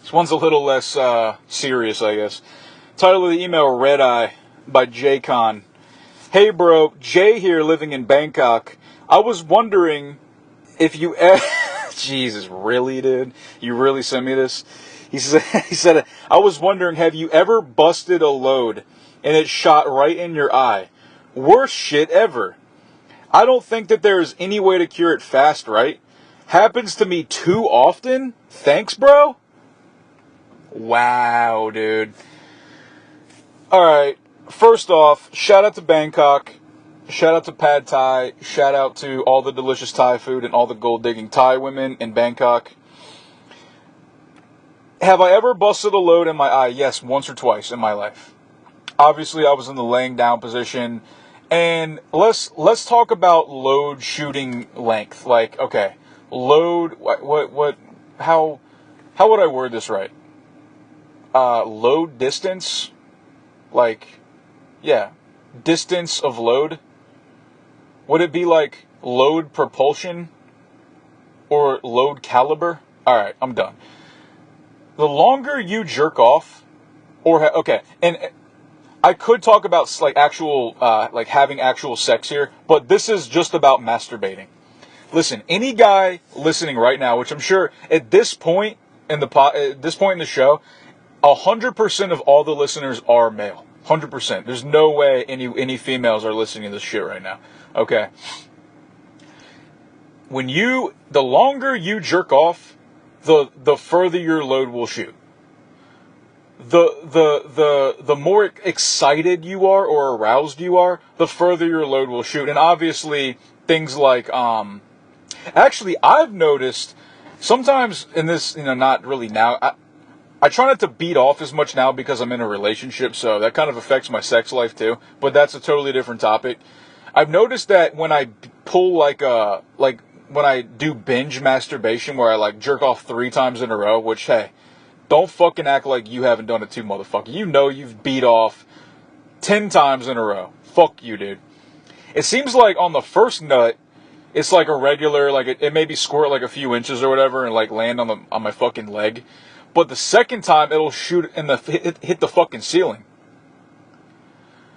This one's a little less serious, I guess. Title of the email: Red Eye by Jay Con. Hey, bro, Jay here, living in Bangkok. I was wondering if you. Jesus, really, dude? You really sent me this? He said, I was wondering, have you ever busted a load and it shot right in your eye? Worst shit ever. I don't think that there is any way to cure it fast, right? Happens to me too often? Thanks, bro? Wow, dude. Alright, first off, shout out to Bangkok. Shout out to Pad Thai. Shout out to all the delicious Thai food and all the gold-digging Thai women in Bangkok. Have I ever busted a load in my eye? Yes, once or twice in my life. Obviously, I was in the laying down position. And let's talk about load shooting length. Like, okay, load, how would I word this right? Load distance? Like, yeah, distance of load? Would it be like load propulsion? Or load caliber? Alright, I'm done. The longer you jerk off, okay, and I could talk about like actual, like having actual sex here, but this is just about masturbating. Listen, any guy listening right now, which I'm sure at this point in the show, 100% of all the listeners are male. 100%. There's no way any females are listening to this shit right now. Okay. The longer you jerk off, the further your load will shoot. The more excited you are or aroused you are, the further your load will shoot. And obviously things like actually I've noticed sometimes in this, not really now. I try not to beat off as much now because I'm in a relationship, so that kind of affects my sex life too. But that's a totally different topic. I've noticed that when I pull when I do binge masturbation where I like jerk off 3 times in a row, which, hey, don't fucking act like you haven't done it too, motherfucker. You know you've beat off 10 times in a row. Fuck you, dude. It seems like on the first nut, it's like a regular, like it maybe squirt like a few inches or whatever and like land on my fucking leg. But the second time, it'll shoot and hit the fucking ceiling.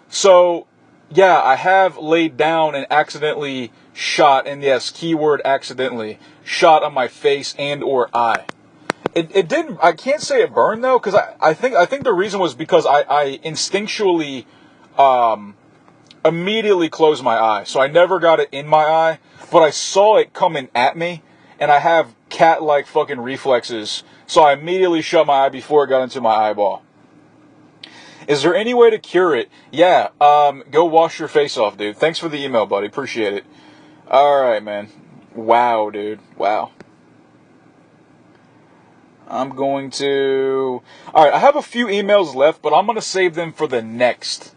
So, yeah, I have laid down and accidentally shot, and yes, keyword accidentally, shot on my face and or eye. It didn't, I can't say it burned though, because I think the reason was because I instinctually immediately closed my eye. So I never got it in my eye, but I saw it coming at me, and I have cat-like fucking reflexes. So I immediately shut my eye before it got into my eyeball. Is there any way to cure it? Yeah, go wash your face off, dude. Thanks for the email, buddy. Appreciate it. Alright, man. Wow, dude. Wow. I'm going to... Alright, I have a few emails left, but I'm going to save them for the next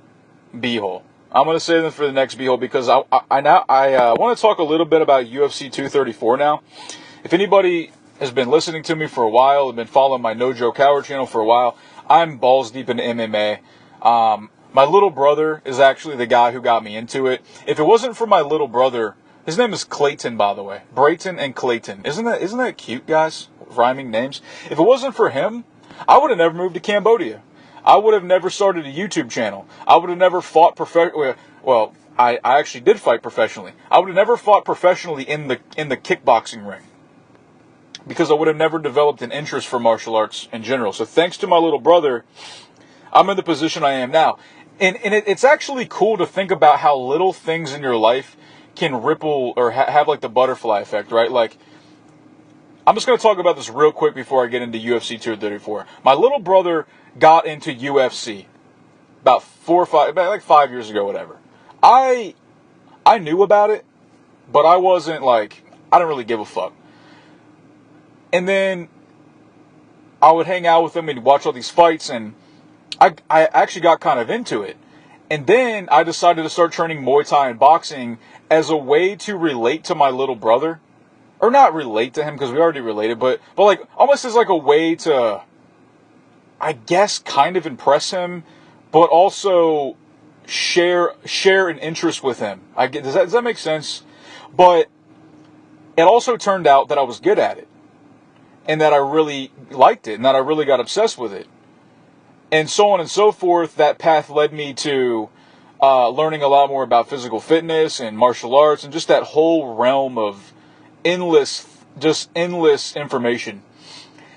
B-hole. I'm going to save them for the next B-hole because I want to talk a little bit about UFC 234 now. If anybody has been listening to me for a while, have been following my No Joke Coward channel for a while, I'm balls deep into MMA. My little brother is actually the guy who got me into it. If it wasn't for my little brother, his name is Clayton, by the way. Brayton and Clayton. Isn't that cute, guys? Rhyming names. If it wasn't for him, I would have never moved to Cambodia. I would have never started a YouTube channel. I would have never fought well, I actually did fight professionally. I would have never fought professionally in the kickboxing ring, because I would have never developed an interest for martial arts in general. So thanks to my little brother, I'm in the position I am now. And it's actually cool to think about how little things in your life can ripple or have like the butterfly effect, right? Like, I'm just going to talk about this real quick before I get into UFC 234. My little brother got into UFC about 5 years ago, whatever. I knew about it, but I wasn't like, I didn't really give a fuck. And then I would hang out with him and watch all these fights, and I actually got kind of into it. And then I decided to start training Muay Thai and boxing as a way to relate to my little brother. Or not relate to him, because we already related, but like almost as like a way to, I guess, kind of impress him but also share an interest with him. Does that make sense? But it also turned out that I was good at it, and that I really liked it, and that I really got obsessed with it, and so on and so forth. That path led me to learning a lot more about physical fitness and martial arts, and just that whole realm of endless information.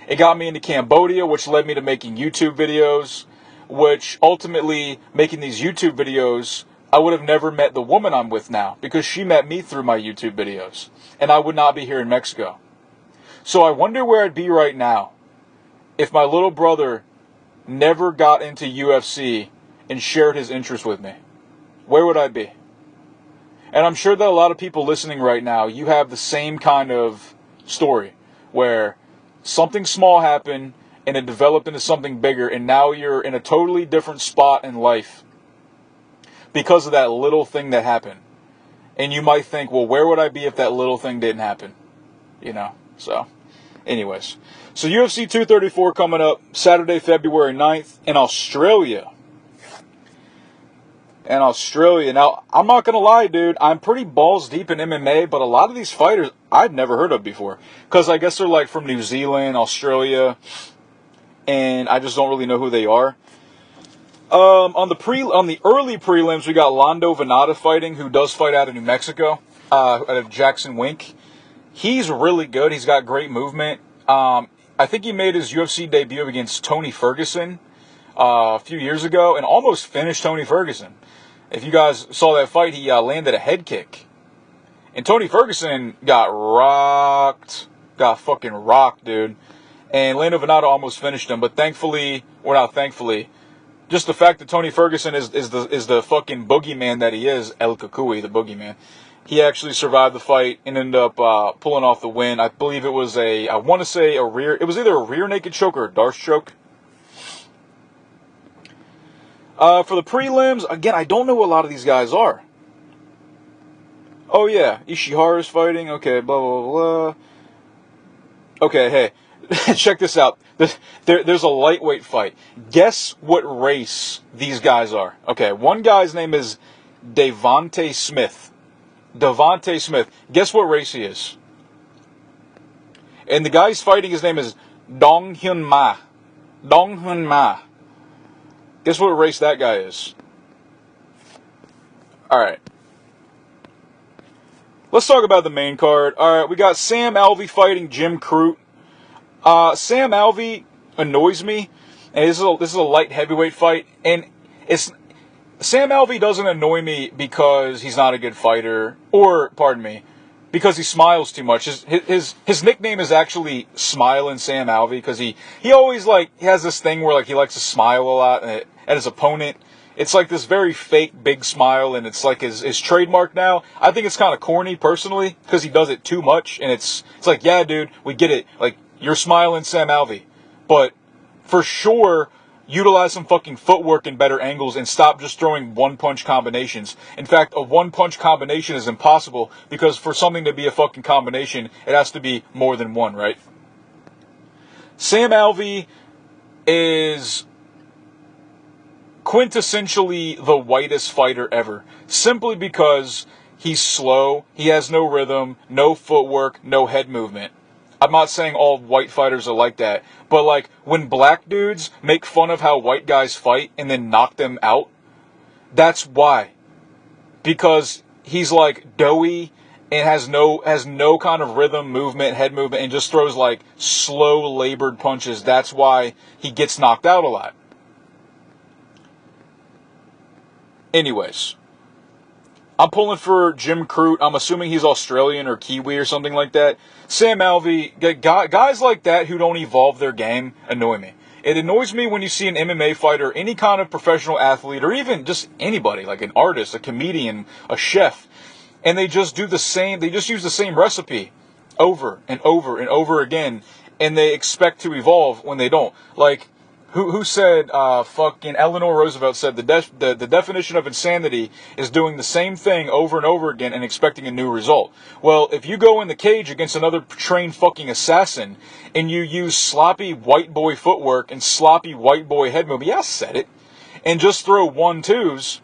It got me into Cambodia, which led me to making YouTube videos, which ultimately, making these YouTube videos, I would have never met the woman I'm with now, because she met me through my YouTube videos, and I would not be here in Mexico. So I wonder where I'd be right now if my little brother never got into UFC and shared his interest with me. Where would I be? And I'm sure that a lot of people listening right now, you have the same kind of story, where something small happened and it developed into something bigger, and now you're in a totally different spot in life because of that little thing that happened. And you might think, well, where would I be if that little thing didn't happen? So anyways. So UFC 234 coming up Saturday, February 9th in Australia. Now, I'm not going to lie, dude. I'm pretty balls deep in MMA, but a lot of these fighters I've never heard of before. Because I guess they're like from New Zealand, Australia, and I just don't really know who they are. On the early prelims, we got Lando Venata fighting, who does fight out of New Mexico, out of Jackson Wink. He's really good. He's got great movement. I think he made his UFC debut against Tony Ferguson a few years ago and almost finished Tony Ferguson. If you guys saw that fight, he landed a head kick. And Tony Ferguson got fucking rocked, dude. And Lando Venata almost finished him, but just the fact that Tony Ferguson is the fucking boogeyman that he is, El Kukui, the boogeyman. He actually survived the fight and ended up pulling off the win. I believe it was it was either a rear naked choke or a Darce choke. For the prelims, again, I don't know who a lot of these guys are. Oh yeah, Ishihara's fighting, okay, blah, blah, blah. Okay, hey, check this out. There's a lightweight fight. Guess what race these guys are. Okay, one guy's name is Devontae Smith. Guess what race he is. And the guy he's fighting, his name is Dong Hyun Ma. Guess what race that guy is. Alright. Let's talk about the main card. Alright, we got Sam Alvey fighting Jim Crute. Sam Alvey annoys me. And this is a light heavyweight fight. And Sam Alvey doesn't annoy me because he's not a good fighter. Or, pardon me, because he smiles too much. His nickname is actually Smilin' Sam Alvey, because he always he has this thing where he likes to smile a lot at his opponent. It's like this very fake big smile, and it's like his trademark now. I think it's kind of corny personally, because he does it too much, and it's like, yeah, dude, we get it. You're smiling Sam Alvey, but for sure, utilize some fucking footwork and better angles, and stop just throwing one-punch combinations. In fact, a one-punch combination is impossible, because for something to be a fucking combination, it has to be more than one, right? Sam Alvey is quintessentially the whitest fighter ever, simply because he's slow, he has no rhythm, no footwork, no head movement. I'm not saying all white fighters are like that, but when black dudes make fun of how white guys fight and then knock them out, that's why. Because he's doughy and has no kind of rhythm, movement, head movement, and just throws slow labored punches. That's why he gets knocked out a lot. Anyways, I'm pulling for Jim Crute. I'm assuming he's Australian or Kiwi or something like that. Sam Alvey, guys like that who don't evolve their game annoy me. It annoys me when you see an MMA fighter, any kind of professional athlete, or even just anybody, like an artist, a comedian, a chef, and they just do the same, they just use the same recipe over and over and over again, and they expect to evolve when they don't. Who said, fucking Eleanor Roosevelt said the definition of insanity is doing the same thing over and over again and expecting a new result. Well, if you go in the cage against another trained fucking assassin and you use sloppy white boy footwork and sloppy white boy head movement, yeah, I said it, and just throw 1-2s,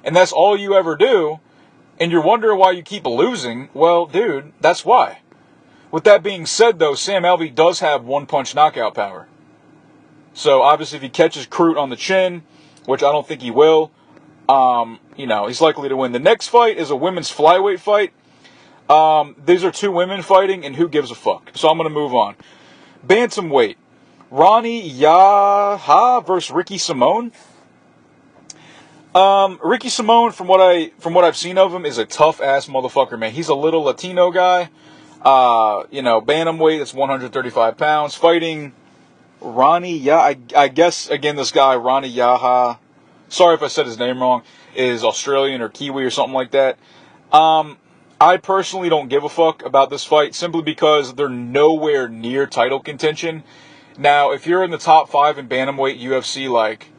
and that's all you ever do, and you're wondering why you keep losing, well, dude, that's why. With that being said, though, Sam Alvey does have one-punch knockout power. So, obviously, if he catches Crute on the chin, which I don't think he will, he's likely to win. The next fight is a women's flyweight fight. These are two women fighting, and who gives a fuck? So I'm going to move on. Bantamweight. Ronnie Yaha versus Ricky Simone. Ricky Simone, from what I've seen of him, is a tough-ass motherfucker, man. He's a little Latino guy. Bantamweight, that's 135 pounds. Fighting Ronnie Yaha. I guess, again, this guy, Ronnie Yaha, sorry if I said his name wrong, is Australian or Kiwi or something like that. I personally don't give a fuck about this fight simply because they're nowhere near title contention. Now, if you're in the top 5 in bantamweight UFC, like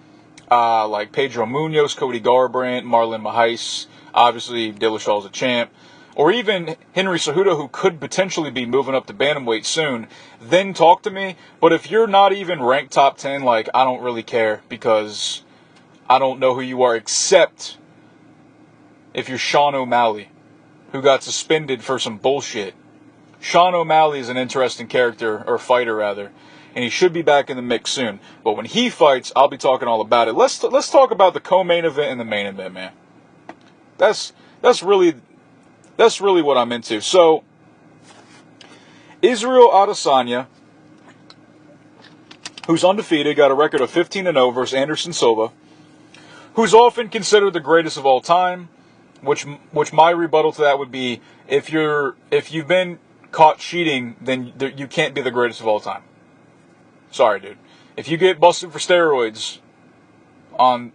Pedro Munoz, Cody Garbrandt, Marlon Mahais, obviously Dillashaw's a champ, or even Henry Cejudo, who could potentially be moving up to bantamweight soon, then talk to me. But if you're not even ranked top 10, like, I don't really care, because I don't know who you are, except if you're Sean O'Malley, who got suspended for some bullshit. Sean O'Malley is an interesting character, or fighter rather, and he should be back in the mix soon. But when he fights, I'll be talking all about it. Let's talk about the co-main event and the main event, man. That's really what I'm into. So, Israel Adesanya, who's undefeated, got a record of 15-0 versus Anderson Silva, who's often considered the greatest of all time. Which my rebuttal to that would be, if you've been caught cheating, then you can't be the greatest of all time. Sorry, dude. If you get busted for steroids on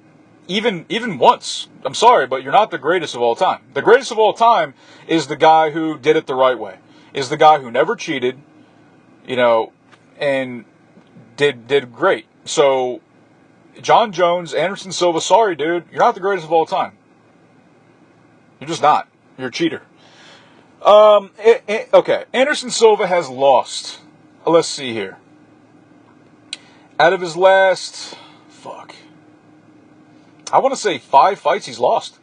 even once, I'm sorry, but you're not the greatest of all time. The greatest of all time is the guy who did it the right way. Is the guy who never cheated, and did great. So, John Jones, Anderson Silva, sorry, dude, you're not the greatest of all time. You're just not. You're a cheater. Okay. Anderson Silva has lost. Let's see here. Out of his last, I want to say 5 fights he's lost.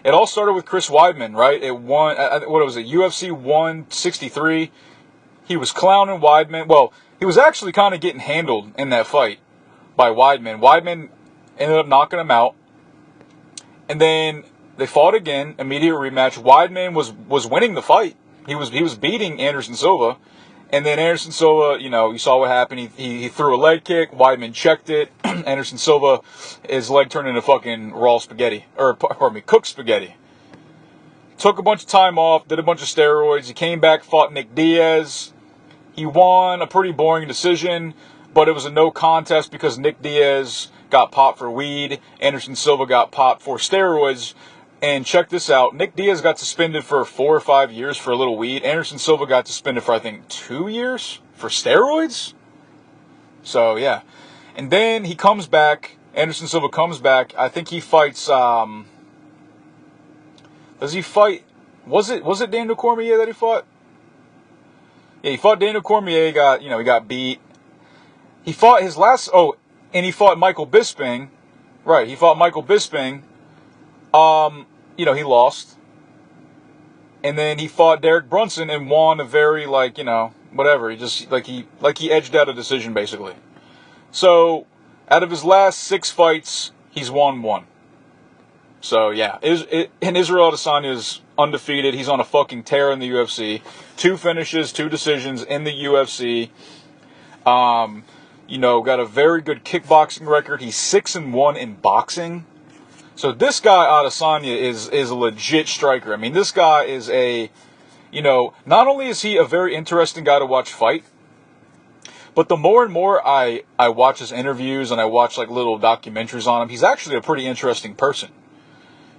It all started with Chris Weidman, right? It won, UFC 163. He was clowning Weidman. Well, he was actually kind of getting handled in that fight by Weidman. Weidman ended up knocking him out. And then they fought again, immediate rematch. Weidman was winning the fight. He was beating Anderson Silva. And then Anderson Silva, you saw what happened. He threw a leg kick. Weidman checked it. Anderson Silva, his leg turned into fucking raw spaghetti. Cooked spaghetti. Took a bunch of time off, did a bunch of steroids. He came back, fought Nick Diaz. He won a pretty boring decision, but it was a no contest because Nick Diaz got popped for weed. Anderson Silva got popped for steroids. And check this out. Nick Diaz got suspended for 4 or 5 years for a little weed. Anderson Silva got suspended for, I think, 2 years for steroids. So, yeah. And then he comes back. Anderson Silva comes back. I think he fights, does he fight, was it Daniel Cormier that he fought? Yeah, he fought Daniel Cormier, he got beat. He fought his last, and he fought Michael Bisping. Right, he fought Michael Bisping. He lost. And then he fought Derek Brunson and won a very, whatever. He just, he edged out a decision, basically. So, out of his last 6 fights, he's won 1. So, yeah. And Israel Adesanya is undefeated. He's on a fucking tear in the UFC. 2 finishes, 2 decisions in the UFC. Got a very good kickboxing record. He's 6-1 in boxing. So this guy, Adesanya, is a legit striker. I mean, this guy is not only is he a very interesting guy to watch fight, but the more and more I watch his interviews and I watch little documentaries on him, he's actually a pretty interesting person.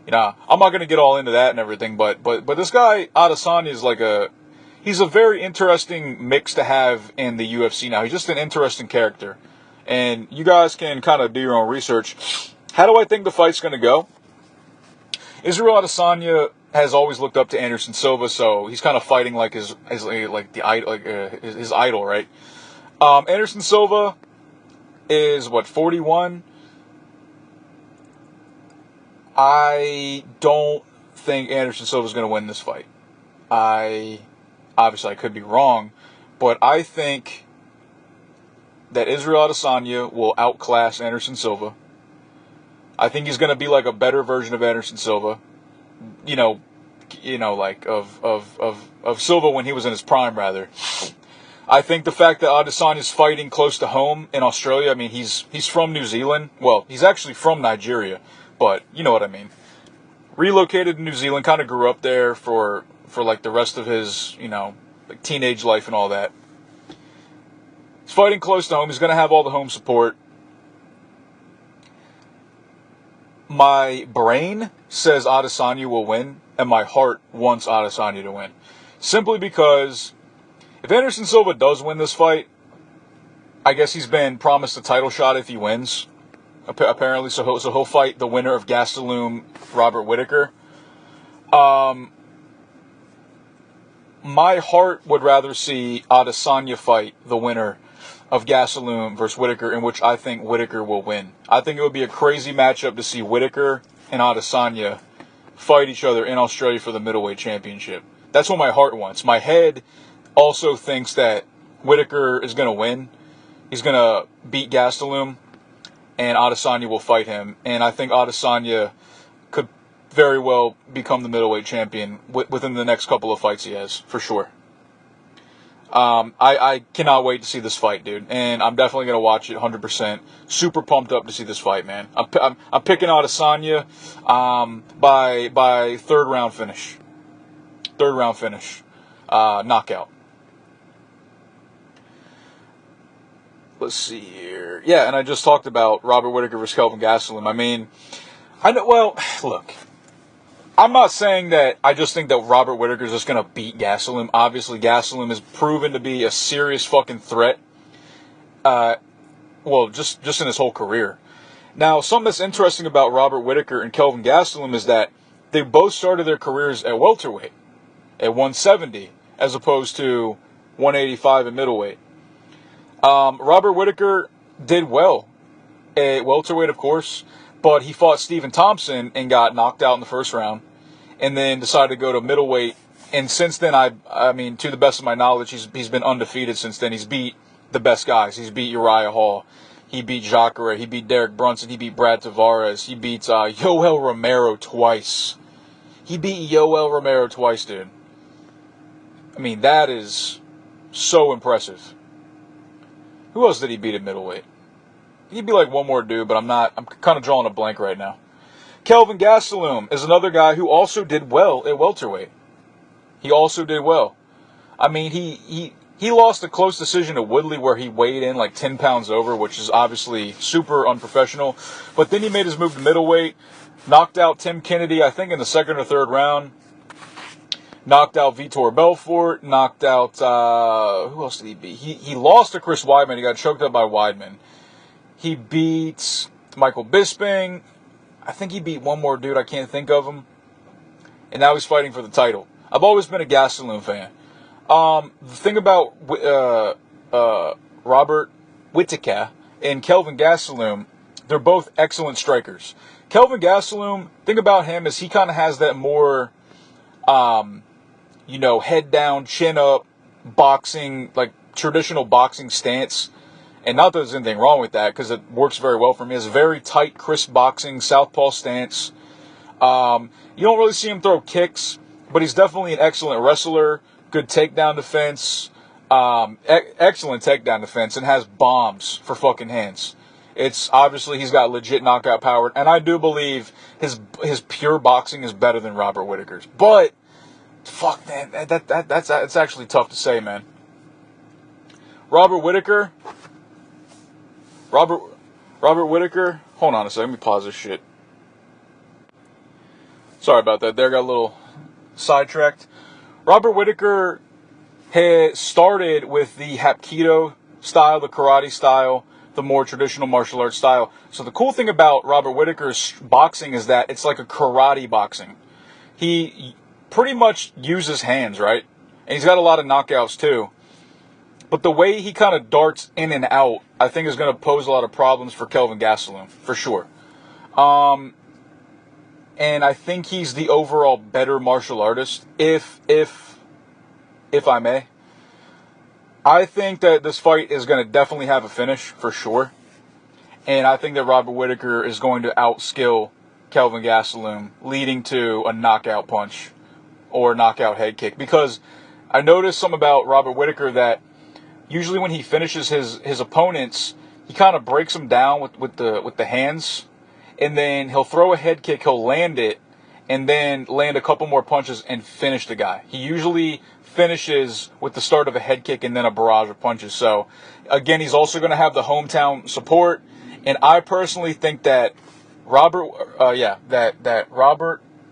I'm not going to get all into that and everything, but this guy, Adesanya, is he's a very interesting mix to have in the UFC now. He's just an interesting character. And you guys can kind of do your own research. How do I think the fight's going to go? Israel Adesanya has always looked up to Anderson Silva, so he's kind of fighting like his idol, right? Anderson Silva is 41. I don't think Anderson Silva is going to win this fight. Obviously I could be wrong, but I think that Israel Adesanya will outclass Anderson Silva. I think he's going to be like a better version of Anderson Silva. Like of Silva when he was in his prime, rather. I think the fact that Adesanya is fighting close to home in Australia, I mean, he's from New Zealand. Well, he's actually from Nigeria, but you know what I mean. Relocated to New Zealand, kind of grew up there for like the rest of his, like teenage life and all that. He's fighting close to home. He's going to have all the home support. My brain says Adesanya will win, and my heart wants Adesanya to win. Simply because if Anderson Silva does win this fight, I guess he's been promised a title shot if he wins, apparently. So he'll fight the winner of Gastelum, Robert Whittaker. My heart would rather see Adesanya fight the winner of Gastelum versus Whittaker, in which I think Whittaker will win. I think it would be a crazy matchup to see Whittaker and Adesanya fight each other in Australia for the middleweight championship. That's what my heart wants. My head also thinks that Whittaker is going to win. He's going to beat Gastelum, and Adesanya will fight him. And I think Adesanya could very well become the middleweight champion within the next couple of fights he has, for sure. I cannot wait to see this fight, dude, and I'm definitely going to watch it 100%. Super pumped up to see this fight, man. I'm picking Adesanya by third round finish. Knockout. Let's see here. Yeah, and I just talked about Robert Whittaker versus Kelvin Gastelum. I mean, I know. Well, look, I'm not saying that I just think that Robert Whittaker is just going to beat Gastelum. Obviously, Gastelum is proven to be a serious fucking threat. Just in his whole career. Now, something that's interesting about Robert Whittaker and Kelvin Gastelum is that they both started their careers at welterweight, at 170, as opposed to 185 at middleweight. Robert Whittaker did well at welterweight, of course, but he fought Stephen Thompson and got knocked out in the first round, and then decided to go to middleweight. And since then, I mean, to the best of my knowledge, he's been undefeated since then. He's beat the best guys. He's beat Uriah Hall. He beat Jacare. He beat Derek Brunson. He beat Brad Tavares. He beat Yoel Romero twice. Dude. I mean, that is so impressive. Who else did he beat at middleweight? He'd be like one more dude, but I'm kind of drawing a blank right now. Kelvin Gastelum is another guy who also did well at welterweight. He also did well. I mean, he lost a close decision to Woodley where he weighed in like 10 pounds over, which is obviously super unprofessional. But then he made his move to middleweight, knocked out Tim Kennedy, I think in the second or third round. Knocked out Vitor Belfort, knocked out, who else did he beat? He lost to Chris Weidman. He got choked up by Weidman. He beat Michael Bisping. I think he beat one more dude. I can't think of him. And now he's fighting for the title. I've always been a Gastelum fan. The thing about Robert Whittaker and Kelvin Gastelum, they're both excellent strikers. Kelvin Gastelum, thing about him is he kind of has that more, head down, chin up, boxing, like traditional boxing stance. And not that there's anything wrong with that, because it works very well for me. It's a very tight, crisp boxing, southpaw stance. You don't really see him throw kicks, but he's definitely an excellent wrestler. Good takedown defense. Excellent takedown defense, and has bombs for fucking hands. It's obviously he's got legit knockout power, and I do believe his pure boxing is better than Robert Whittaker's. But fuck, man, that's actually tough to say, man. Robert Whittaker. Hold on a second, let me pause this shit. Sorry about that, there got a little sidetracked. Robert Whittaker had started with the Hapkido style, the karate style, the more traditional martial arts style. So the cool thing about Robert Whittaker's boxing is that it's like a karate boxing. He pretty much uses hands, right? And he's got a lot of knockouts too. But the way he kind of darts in and out, I think is going to pose a lot of problems for Kelvin Gastelum, for sure. and I think he's the overall better martial artist, if I may. I think that this fight is going to definitely have a finish, for sure. And I think that Robert Whittaker is going to outskill Kelvin Gastelum, leading to a knockout punch or knockout head kick. Because I noticed something about Robert Whittaker that usually when he finishes his opponents, he kind of breaks them down with the hands, and then he'll throw a head kick, he'll land it, and then land a couple more punches and finish the guy. He usually finishes with the start of a head kick and then a barrage of punches. So again, he's also going to have the hometown support, and I personally think that Robert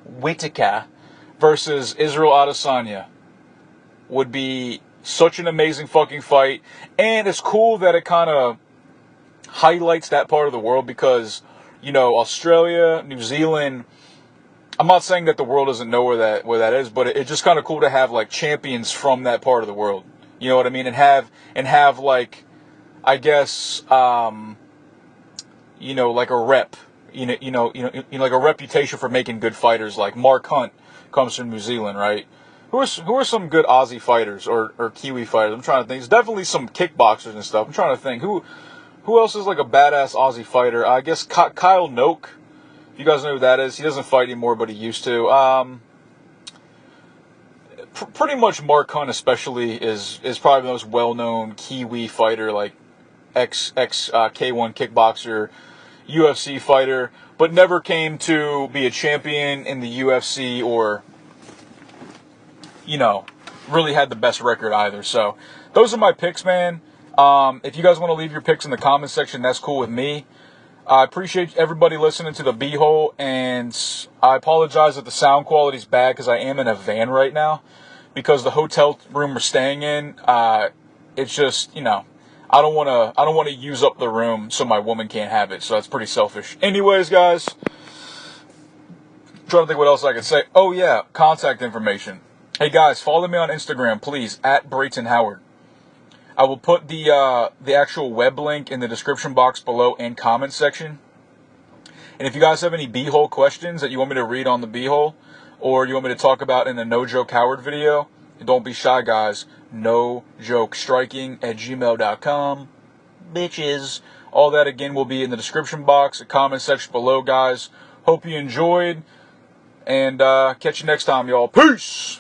Whittaker versus Israel Adesanya would be such an amazing fucking fight. And it's cool that it kind of highlights that part of the world, because, you know, Australia, New Zealand, I'm not saying that the world doesn't know where that is, but it's just kind of cool to have like champions from that part of the world. You know what I mean? And have like, I guess, you know, like a rep, like a reputation for making good fighters. Like Mark Hunt comes from New Zealand, right? Who are some good Aussie fighters or Kiwi fighters? I'm trying to think. There's definitely some kickboxers and stuff. I'm trying to think who else is like a badass Aussie fighter. I guess Kyle Noak. If you guys know who that is, he doesn't fight anymore, but he used to. Pretty much Mark Hunt, especially, is probably the most well-known Kiwi fighter, like ex K1 kickboxer, UFC fighter, but never came to be a champion in the UFC or, you know, really had the best record either. So those are my picks, man. If you guys want to leave your picks in the comments section, that's cool with me. I appreciate everybody listening to the B-hole, and I apologize if the sound quality is bad because I am in a van right now, because the hotel room we're staying in, it's just, you know, I don't want to use up the room so my woman can't have it. So that's pretty selfish. Anyways, guys, trying to think what else I can say. Oh yeah, contact information. Hey guys, follow me on Instagram, please, at Brayton Howard. I will put the actual web link in the description box below and comment section. And if you guys have any B-hole questions that you want me to read on the B-hole, or you want me to talk about in the No Joke Howard video, don't be shy, guys. nojokestriking@gmail.com. Bitches. All that, again, will be in the description box, the comment section below, guys. Hope you enjoyed, and catch you next time, y'all. Peace!